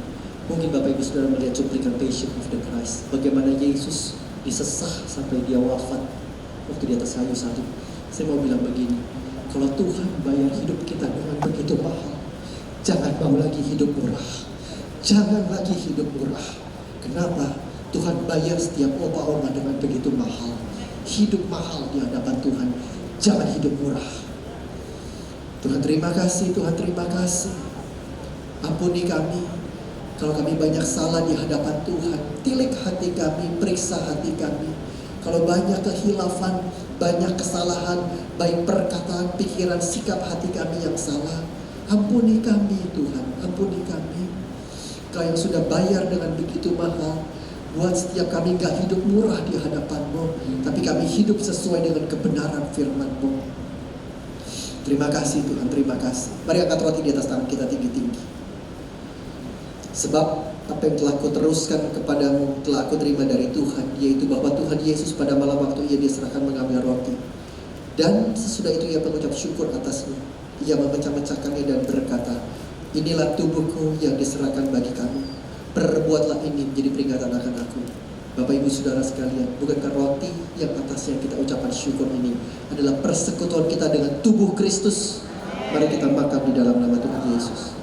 Mungkin Bapak Ibu Saudara melihat cuplikan Passion of the Christ, bagaimana Yesus disesah sampai dia wafat waktu di atas kayu salib. Saya mau bilang begini, kalau Tuhan bayar hidup kita dengan begitu mahal, jangan mau lagi hidup murah. Jangan lagi hidup murah. Kenapa? Tuhan bayar setiap opa oma dengan begitu mahal. Hidup mahal di hadapan Tuhan. Jangan hidup murah. Tuhan terima kasih, Tuhan terima kasih. Ampuni kami kalau kami banyak salah di hadapan Tuhan. Tilik hati kami, periksa hati kami. Kalau banyak kehilafan, banyak kesalahan, baik perkataan, pikiran, sikap hati kami yang salah, ampuni kami Tuhan, ampuni kami. Kau yang sudah bayar dengan begitu mahal, buat setiap kami gak hidup murah di hadapan-Mu, tapi kami hidup sesuai dengan kebenaran firman-Mu. Terima kasih Tuhan, terima kasih. Mari angkat roti di atas tangan kita tinggi-tinggi. Sebab apa yang telah Ku teruskan kepadamu, telah Aku terima dari Tuhan, yaitu bahwa Tuhan Yesus pada malam waktu Ia diserahkan mengambil roti, dan sesudah itu Ia mengucap syukur atasnya. Ia memecah-mecahkannya dan berkata, inilah tubuhku yang diserahkan bagi kamu. Perbuatlah ini menjadi peringatan akan aku. Bapak Ibu Saudara sekalian, bukankah roti yang atasnya kita ucapan syukur ini adalah persekutuan kita dengan tubuh Kristus? Mari kita makan di dalam nama Tuhan Yesus.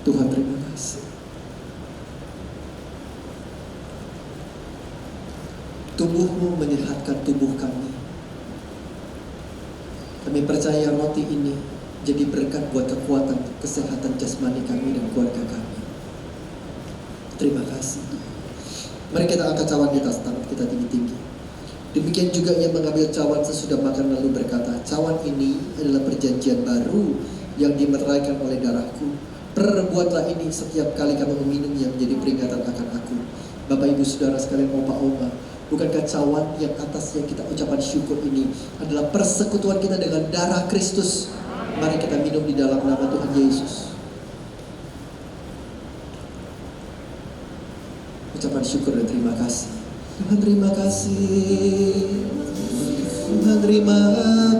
Tuhan terima kasih. Tubuh-Mu menyehatkan tubuh kami. Kami percaya roti ini jadi berkat buat kekuatan kesehatan jasmani kami dan keluarga kami. Terima kasih. Mari kita angkat cawan di atas tangan kita tinggi-tinggi. Demikian juga Ia mengambil cawan sesudah makan lalu berkata, cawan ini adalah perjanjian baru yang dimeraikan oleh darahku. Perbuatlah ini setiap kali kamu meminumnya menjadi peringatan akan aku. Bapak Ibu Saudara sekalian, Opa Oma, bukankah cawan yang atasnya kita ucapan syukur ini adalah persekutuan kita dengan darah Kristus? Mari kita minum di dalam nama Tuhan Yesus. Ucapan syukur dan terima kasih. Tuhan terima kasih. Tuhan terima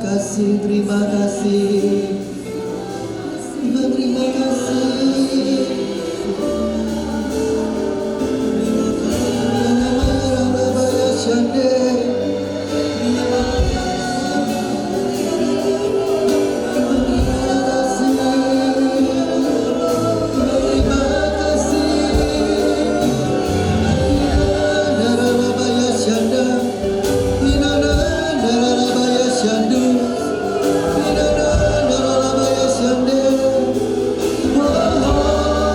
kasih, terima kasih. Tuhan terima kasih. Oh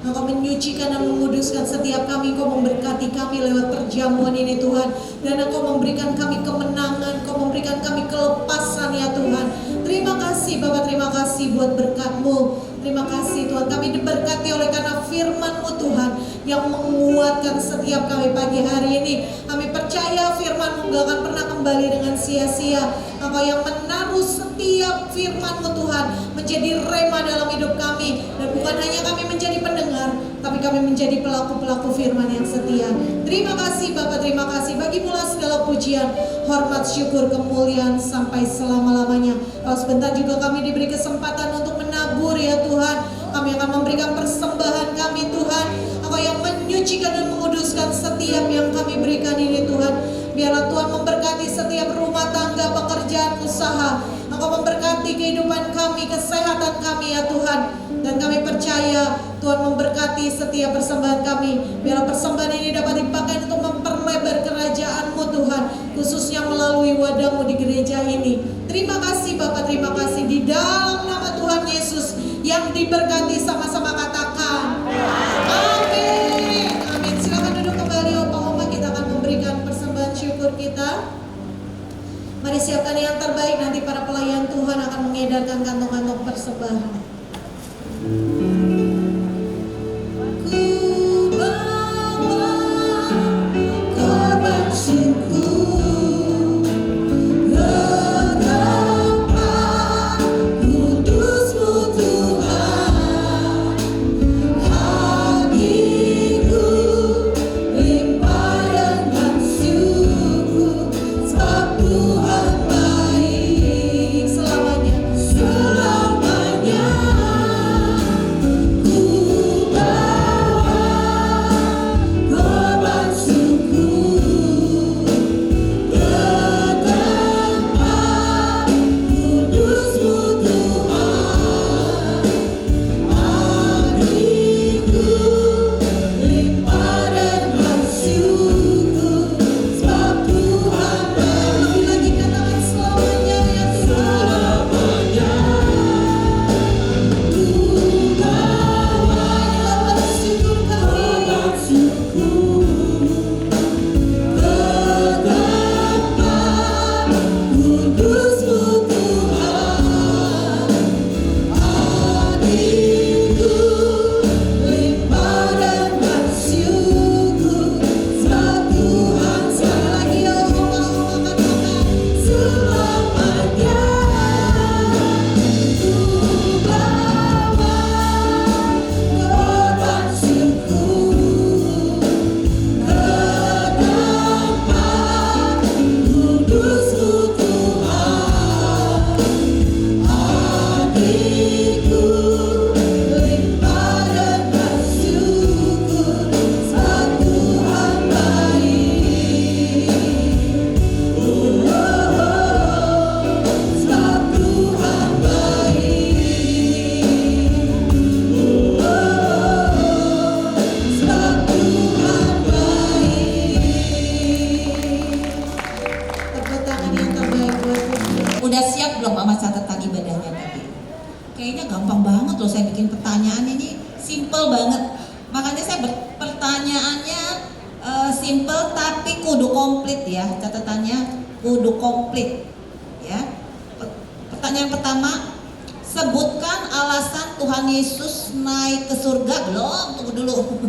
Engkau menyucikan dan menguduskan setiap kami. Engkau memberkati kami lewat perjamuan ini Tuhan. Dan Engkau memberikan kami kemenangan, Engkau memberikan kami kelepasan ya Tuhan. Terima kasih Bapak, terima kasih buat berkat-Mu. Terima kasih Tuhan, kami diberkati oleh karena firman-Mu Tuhan yang menguatkan setiap kami pagi hari ini. Kami percaya firman-Mu gak akan pernah kembali dengan sia-sia. Engkau yang menaruh setiap firman-Mu Tuhan menjadi rema dalam hidup kami. Dan bukan hanya kami menjadi pendengar, tapi kami menjadi pelaku-pelaku firman yang setia. Terima kasih Bapak, terima kasih. Bagimu-lah segala pujian, hormat, syukur, kemuliaan sampai selama-lamanya. Kalau sebentar juga kami diberi kesempatan untuk menabur ya Tuhan. Kami akan memberikan persembahan kami Tuhan. Engkau yang menyucikan dan menguduskan setiap yang kami berikan ini Tuhan. Biarlah Tuhan memberkati setiap rumah tangga, pekerjaan, usaha. Engkau memberkati kehidupan kami, kesehatan kami ya Tuhan. Dan kami percaya Tuhan memberkati setiap persembahan kami. Biarlah persembahan ini dapat dipakai untuk memperlebar kerajaan-Mu Tuhan, khususnya melalui wadah-Mu di gereja ini. Terima kasih Bapak, terima kasih. Di dalam nama Tuhan Yesus yang diberkati, sama-sama katakan amin. Amin. Silakan duduk kembali Oma. Kita akan memberikan persembahan syukur kita. Mari siapkan yang terbaik, nanti para pelayan Tuhan akan mengedarkan kantong-kantong persembahan. Ku bawa korban syukur ke tempat kudus-Mu Tuhan. Hatiku limpah dengan syukur, sebab Tuhan baik selamanya. Simple tapi kudu komplit ya, catatannya kudu komplit ya. Pertanyaan pertama, sebutkan alasan Tuhan Yesus naik ke surga. Belum, tunggu dulu.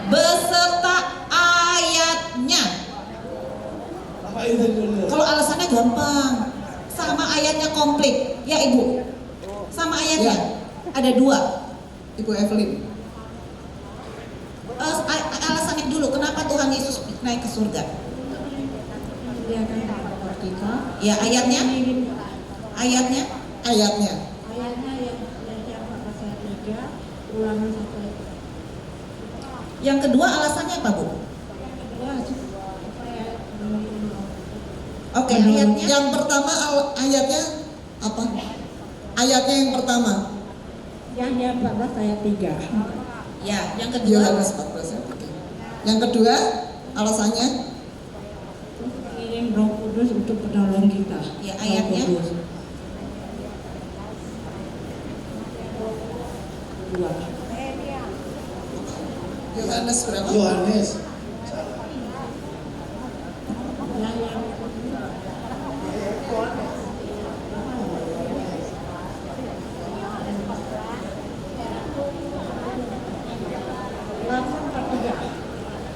Beserta ayatnya. Kalau alasannya gampang, sama ayatnya komplit ya Ibu. Sama ayatnya ya. Ada dua, Ibu Evelyn. Alasannya dulu, kenapa Tuhan Yesus naik ke surga? Dia akan merawat kita. Ya ayatnya. Ayatnya Ayatnya. yang pasal 3, Ulangan 1. Yang kedua alasannya apa Bu? Oke, ayatnya. Yang pertama ayatnya apa? Ayatnya yang pertama. Yang 14 ayat 3. Ya, yang kedua. Yohanes 14 ayat 3. Yang kedua alasannya Mengirim Roh Kudus untuk penolong kita. Ya, ayatnya. Roh Kudus. 2. Yohanes berapa? Yohanes.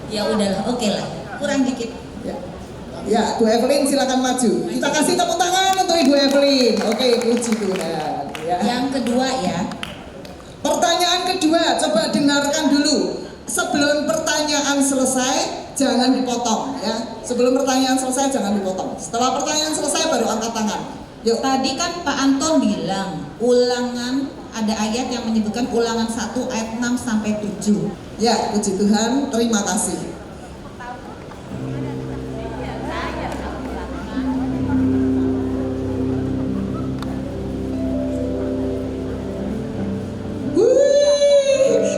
Ya udahlah, oke lah, kurang dikit. Ya, Bu Evelyn silakan maju. Kita kasih tepuk tangan untuk Ibu Evelyn. Oke, puji Tuhan. Ya. Yang kedua ya, Pertanyaan kedua, coba dengarkan dulu. Sebelum pertanyaan selesai, jangan dipotong ya. Sebelum pertanyaan selesai, jangan dipotong. Setelah pertanyaan selesai, baru angkat tangan. Yuk. tadi kan Pak Anton bilang ulangan, ada ayat yang menyebutkan ulangan 1 ayat 6 sampai 7. Ya, puji Tuhan. Terima kasih.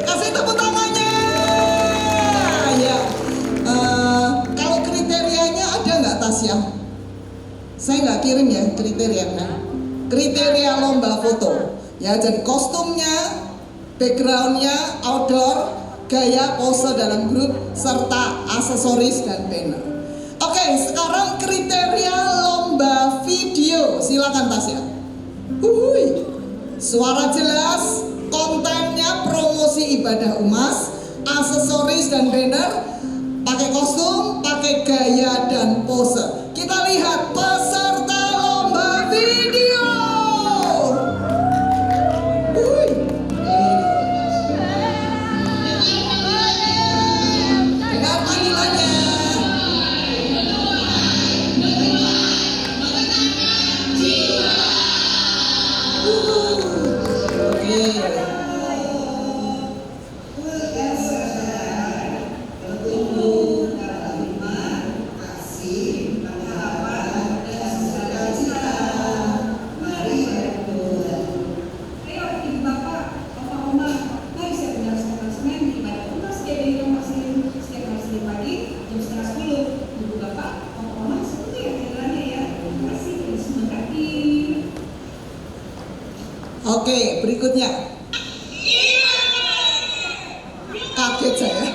Kasih tepuk tangannya. Ya, kalau kriterianya ada nggak Tasya? Saya nggak kirim ya kriterianya. Kriteria lomba foto. Ya, jadi kostumnya, backgroundnya, outdoor, gaya pose dalam grup, serta aksesoris dan banner. Oke, sekarang kriteria lomba video. Silakan Tasya. Huhuy. Suara jelas, kontennya promosi ibadah umas, aksesoris dan banner, pakai kostum, pakai gaya dan pose. Kita lihat peserta lomba video. Dengar panggilannya. Oke, berikutnya. Kaget saya.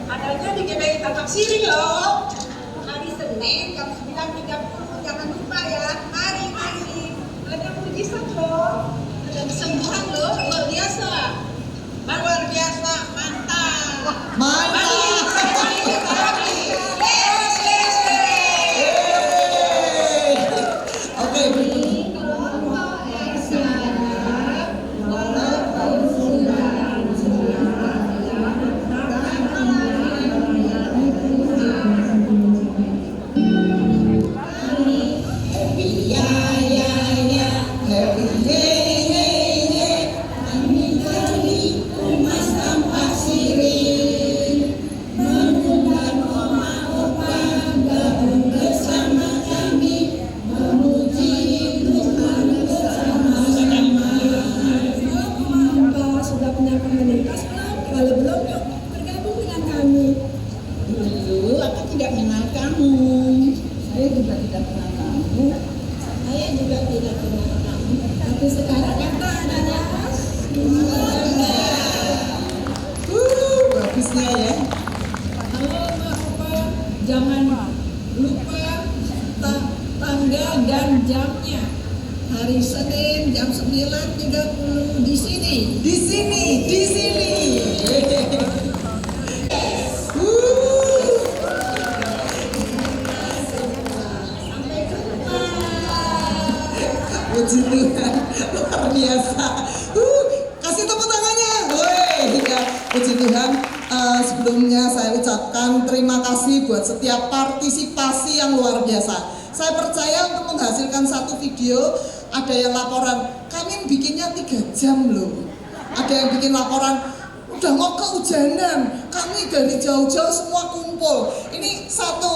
Adanya di GBI Tapak Siri loh. Hari Senin jam 9.30, jangan lupa ya. Mari. Ada mujizat loh. Ada kesembuhan loh, luar biasa. Luar biasa, mantap. Mantap. Oke, Sudah punya komunitas belum? Kalau belum, yuk bergabung dengan kami. Dulu aku tidak kenal kamu. Saya juga tidak kenal kamu. Saya juga tidak kenal kamu. Tapi sekarang kita ada bagusnya ya. halo Mak Opa, jangan lupa tanggal dan jamnya. Hari Senin jam 9.30 di sini. Di sini. Puji Tuhan, luar biasa. Kasih tepuk tangannya. Woi, ya, puji Tuhan. Sebelumnya saya ucapkan terima kasih buat setiap partisipasi yang luar biasa. Saya percaya untuk menghasilkan satu video, ada yang laporan, kami bikinnya 3 jam loh. Ada yang bikin laporan, udah mau kehujanan, kami dari jauh-jauh semua kumpul. Ini satu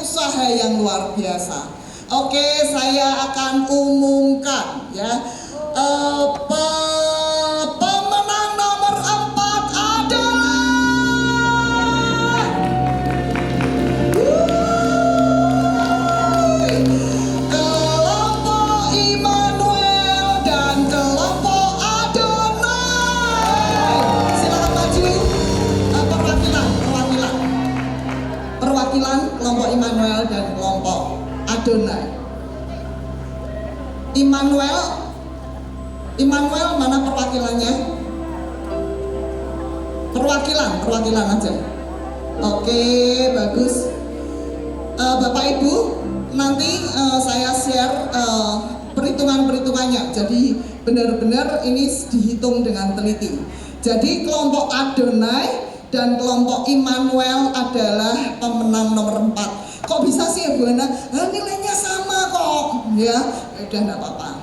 usaha yang luar biasa. Oke, saya akan umumkan ya. Pemenang nomor 4 adalah Adonai. Immanuel mana perwakilannya? Perwakilan aja. Oke, bagus. Bapak Ibu, nanti saya share perhitungannya. Jadi benar-benar ini dihitung dengan teliti. Jadi kelompok Adonai dan kelompok Immanuel adalah pemenang nomor 4. Kok bisa sih ya Bu Ana? Nilainya sama kok. Ya, udah enggak apa-apa.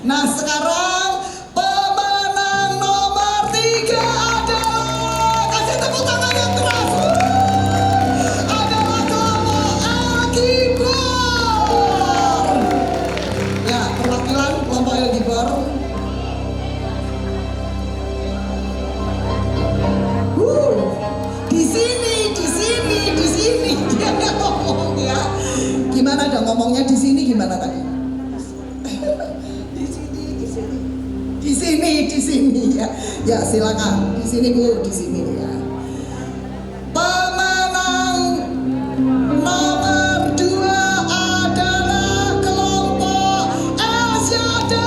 Nah, sekarang pemenang nomor 3 adalah, kasih tepuk tangan yang keras. Adalah kelompok Al-Gibor. Ya, perwakilan kelompok Al-Gibor. Di sini dia ngomong ya. Gimana dong ngomongnya di sini gimana tadi? Di sini ya. Ya silakan. Di sini Bu, di sini ya. Pemenang nomor 2 adalah kelompok El Shaddai.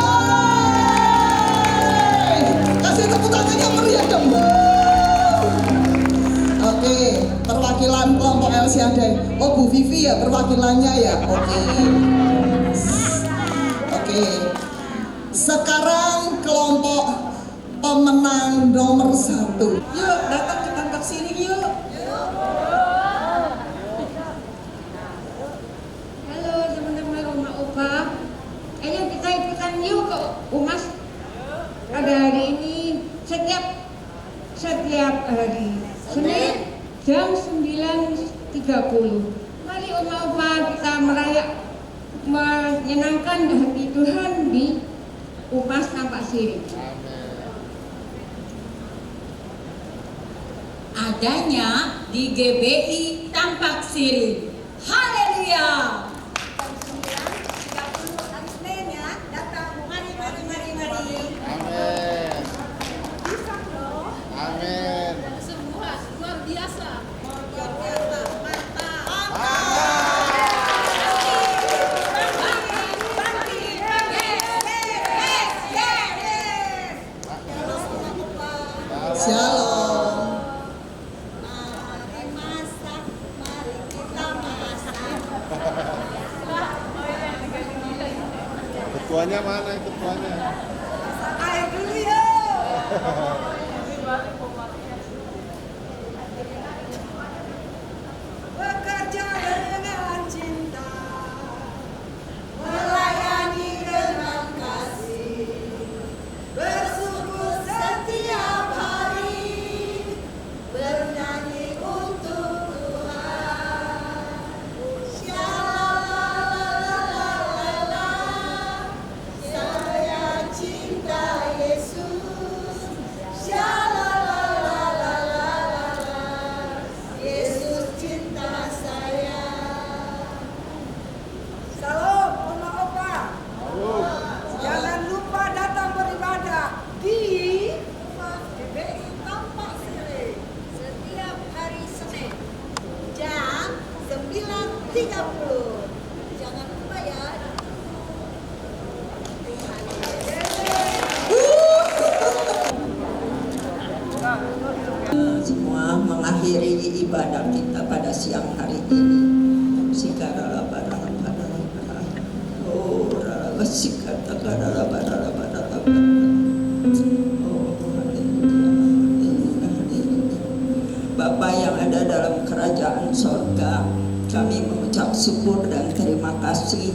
Kasih tepuk tangan yang meriah dong. Oke, perwakilan kelompok El Shaddai. Oh, Bu Vivi ya perwakilannya ya. Oke. Sekarang kelompok pemenang nomor 1. Yuk, datang ke kantor sini yuk. Halo teman-teman Oma Opa. Ayo kita ikutan yuk ke Umas. Pada hari ini setiap hari Senin jam 9.30. Mari Oma Opa kita menyenangkan hati Tuhan di Upas Tampak Siri. Adanya di GBI Tampak Siri. Haleluya. Shalom. Ketuanya mana ketuanya? Ayo dulu yuk. Bekerja dengan cinta, melayani dengan kasih, bersungguh setiap hari, bernyanyi untuk Tuhan. Shalala, saya cinta Yesus. Shalala, Yesus cinta saya. Salam, Oma Opa. Jangan lupa datang beribadah di GBI Tampak Siri setiap hari Senin jam 9.30. Jangan lupa ya. Semua mengakhiri ibadah kita pada siang hari ini. Sikarala barala barala barala. Oh, rala sikata karala barala barala barala. Oh, haleluya, haleluya, haleluya. Bapa yang ada dalam kerajaan sorga, kami mengucap syukur dan terima kasih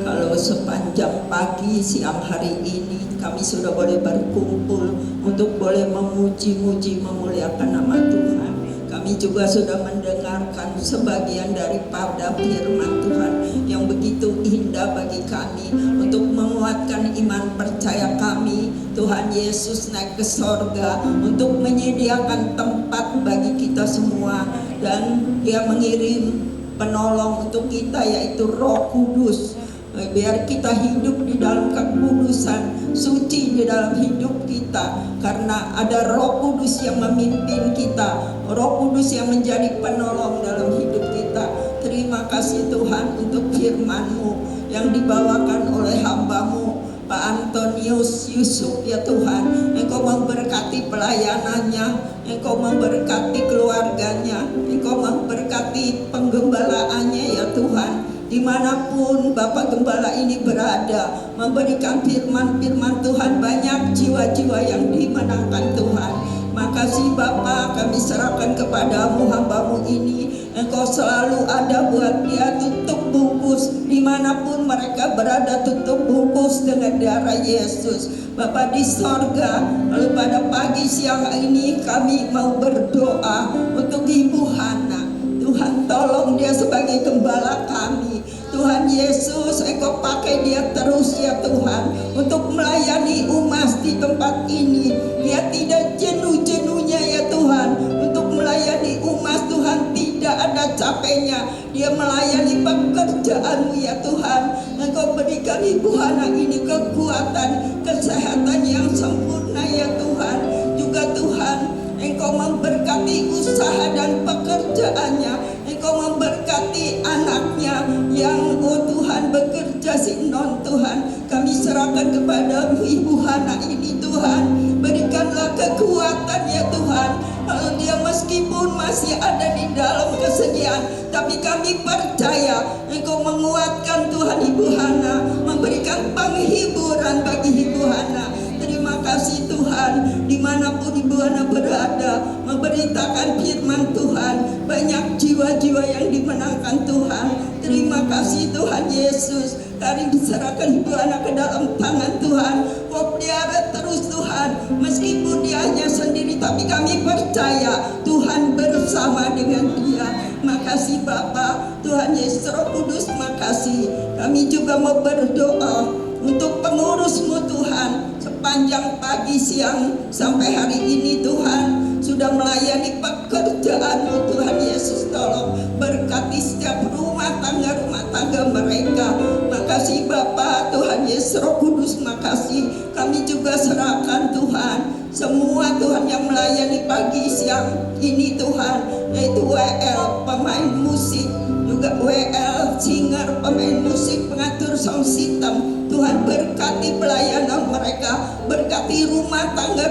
kalau sepanjang pagi siang hari ini kami sudah boleh berkumpul untuk boleh memuji-muji memuliakan nama Tuhan. Kami juga sudah mendengarkan sebagian daripada firman Tuhan yang begitu indah bagi kami untuk menguatkan iman percaya kami. Tuhan Yesus naik ke sorga untuk menyediakan tempat bagi kita semua, dan Dia mengirim penolong untuk kita yaitu Roh Kudus. Biar kita hidup di dalam kekudusan, suci di dalam hidup kita, karena ada Roh Kudus yang memimpin kita, Roh Kudus yang menjadi penolong dalam hidup kita. Terima kasih Tuhan untuk firman-Mu yang dibawakan oleh hamba-Mu Pak Antonius Yusuf ya Tuhan. Engkau memberkati pelayanannya, Engkau memberkati keluarganya, Engkau memberkati penggembalaannya ya Tuhan. Dimanapun Bapak Gembala ini berada, memberikan firman-firman Tuhan, banyak jiwa-jiwa yang dimenangkan Tuhan. Makasih Bapak, kami serahkan kepadamu hamba-Mu ini. Engkau selalu ada buat dia, tutup bungkus dimanapun mereka berada, tutup bungkus dengan darah Yesus. Bapak di sorga, lalu pada pagi siang ini kami mau berdoa untuk Ibu Hana. Tuhan tolong dia sebagai gembala kami. Tuhan Yesus, Engkau pakai dia terus ya Tuhan untuk melayani umat di tempat ini. Dia tidak jenuh-jenuhnya ya Tuhan untuk melayani umat. Tuhan tidak ada capeknya. Dia melayani pekerjaan-Mu ya Tuhan. Engkau berikan Ibu Hana ini kekuatan, kesehatan yang sempurna ya Tuhan. Juga Tuhan, Engkau memberkati usaha dan pekerjaannya. Engkau memberkati anaknya yang Tuhan bekerja sinon Tuhan. Kami serahkan kepada Ibu Hana ini Tuhan. Berikanlah kekuatan ya Tuhan. Kalau dia meskipun masih ada di dalam kesedihan, tapi kami percaya Engkau menguatkan Tuhan Ibu Hana, memberikan penghiburan bagi Ibu Hana. Terima kasih Tuhan, dimanapun Ibu Hana berada, memberitakan firman Tuhan. Banyak jiwa-jiwa yang dimenangkan Tuhan. Terima kasih Tuhan Yesus. Kami diserahkan Ibu Hana ke dalam tangan Tuhan. Kau pelihara terus Tuhan. Meskipun dia hanya sendiri, tapi kami percaya Tuhan bersama dengan dia. Makasih Bapa, Tuhan Yesus Roh Kudus, makasih. Kami juga mau berdoa untuk pengurus-Mu Tuhan. Sepanjang pagi, siang, sampai hari ini Tuhan sudah melayani pekerjaan-Mu Tuhan Yesus. Tolong berkati setiap rumah tangga mereka. Makasih Bapa, Tuhan Yesus Roh Kudus, makasih. Kami juga serahkan Tuhan semua Tuhan yang melayani pagi siang ini Tuhan, yaitu WL pemain musik, juga WL singer, pemain musik, pengatur sound system. Tuhan berkati pelayanan mereka, berkati rumah tangga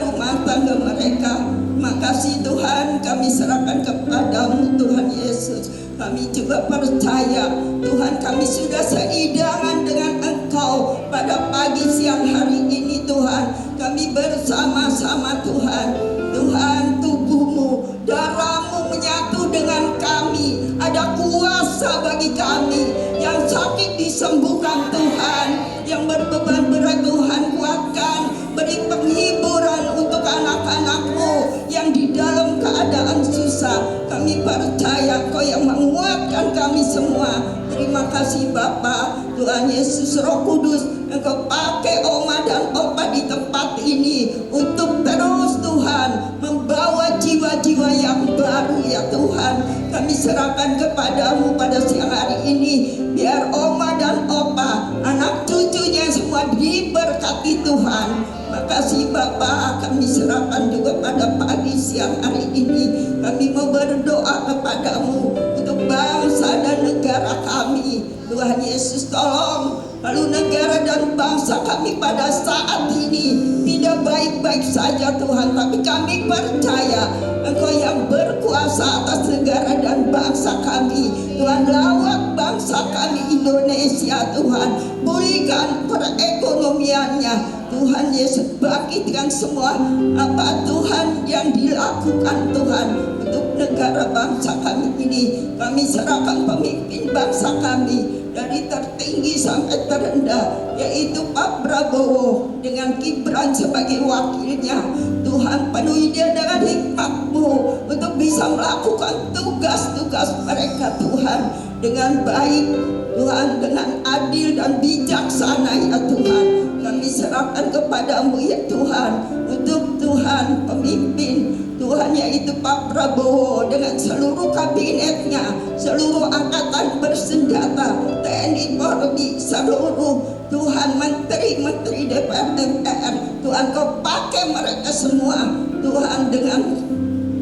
mereka. Makasih Tuhan, kami serahkan kepadamu Tuhan Yesus. Kami juga percaya Tuhan, kami sudah seidangan dengan Engkau pada pagi siang hari ini Tuhan. Kami bersama-sama Tuhan. Tuhan, tubuh-Mu, darah-Mu menyatu dengan kami. Ada kuasa bagi kami. Yang sakit disembuhkan Tuhan, yang berbeban berat Tuhan kuatkan. Beri penghiburan untuk anak-anak-Mu yang di dalam keadaan susah. Kami percaya Kau yang menguatkan kami semua. Terima kasih Bapa, Tuhan Yesus Roh Kudus. Engkau pakai Oma dan Opa di tempat ini untuk terus Tuhan membawa jiwa-jiwa yang baru ya Tuhan. Kami serahkan kepadamu pada siang hari ini. Biar Oma dan Opa, anak cucunya semua diberkati Tuhan. Makasih Bapa, kami serahkan juga pada pagi siang hari ini. Kami mau berdoa kepadamu untuk bangsa dan negara kami. Tuhan Yesus tolong, lalu negara dan bangsa kami pada saat ini tidak baik-baik saja Tuhan. Tapi kami percaya Engkau yang berkuasa atas negara dan bangsa kami. Tuhan, lawat bangsa kami Indonesia Tuhan. Pulihkan perekonomiannya Tuhan Yesus, bangkitkan semua apa Tuhan yang dilakukan Tuhan untuk negara bangsa kami ini. Kami serahkan pemimpin bangsa kami dari tertinggi sampai terendah, yaitu Pak Prabowo dengan Gibran sebagai wakilnya. Tuhan, penuhi dia dengan hikmat-Mu untuk bisa melakukan tugas-tugas mereka Tuhan dengan baik Tuhan, dengan adil dan bijaksana ya Tuhan. Kami serahkan kepadamu ya Tuhan, untuk Tuhan pemimpin Tuhan, yaitu Pak Prabowo dengan seluruh kabinetnya, seluruh angkatan bersenjata, TNI Polri, seluruh Tuhan menteri-menteri DPR MPR. Tuhan, Kau pakai mereka semua Tuhan dengan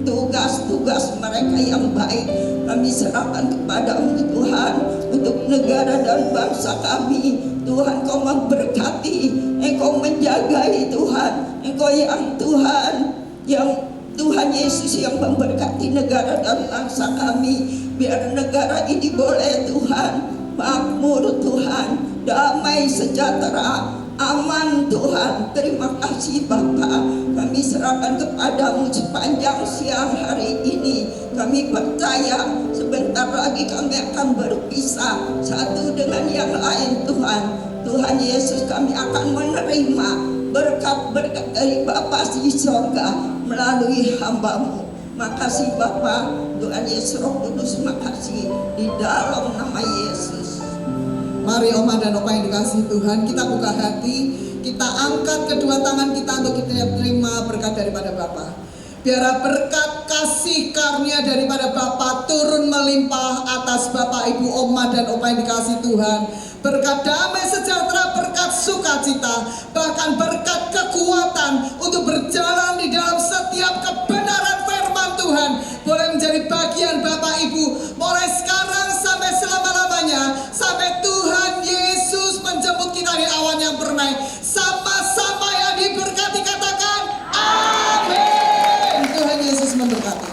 tugas-tugas mereka yang baik. Kami serahkan kepadamu Tuhan. negara dan bangsa kami. Tuhan, Kau memberkati, Engkau menjagai Tuhan, Engkau yang Tuhan, yang Tuhan Yesus yang memberkati negara dan bangsa kami. Biar negara ini boleh Tuhan makmur Tuhan, damai sejahtera, aman Tuhan. Terima kasih Bapa, kami serahkan kepadamu sepanjang siang hari ini. Kami percaya sebentar lagi kami akan berpisah satu dengan yang lain Tuhan. Tuhan Yesus, kami akan menerima berkat-berkat dari Bapa di sorga melalui hamba-Mu. Makasih Bapa, Tuhan Yesus Roh Kudus, makasih di dalam nama Yesus. Mari Oma dan Opa yang dikasih Tuhan, kita buka hati, kita angkat kedua tangan kita untuk kita terima berkat daripada Bapa. Biar berkat kasih karunia daripada Bapa turun melimpah atas Bapak, Ibu, Oma dan Opa yang dikasih Tuhan. Berkat damai sejahtera, berkat sukacita, bahkan berkat kekuatan untuk berjalan di dalam setiap kebenaran firman Tuhan boleh menjadi bagian Bapak Ibu mulai sekarang sampai selama-lamanya, sampai Tuhan Yesus menjemput kita di awan yang permai.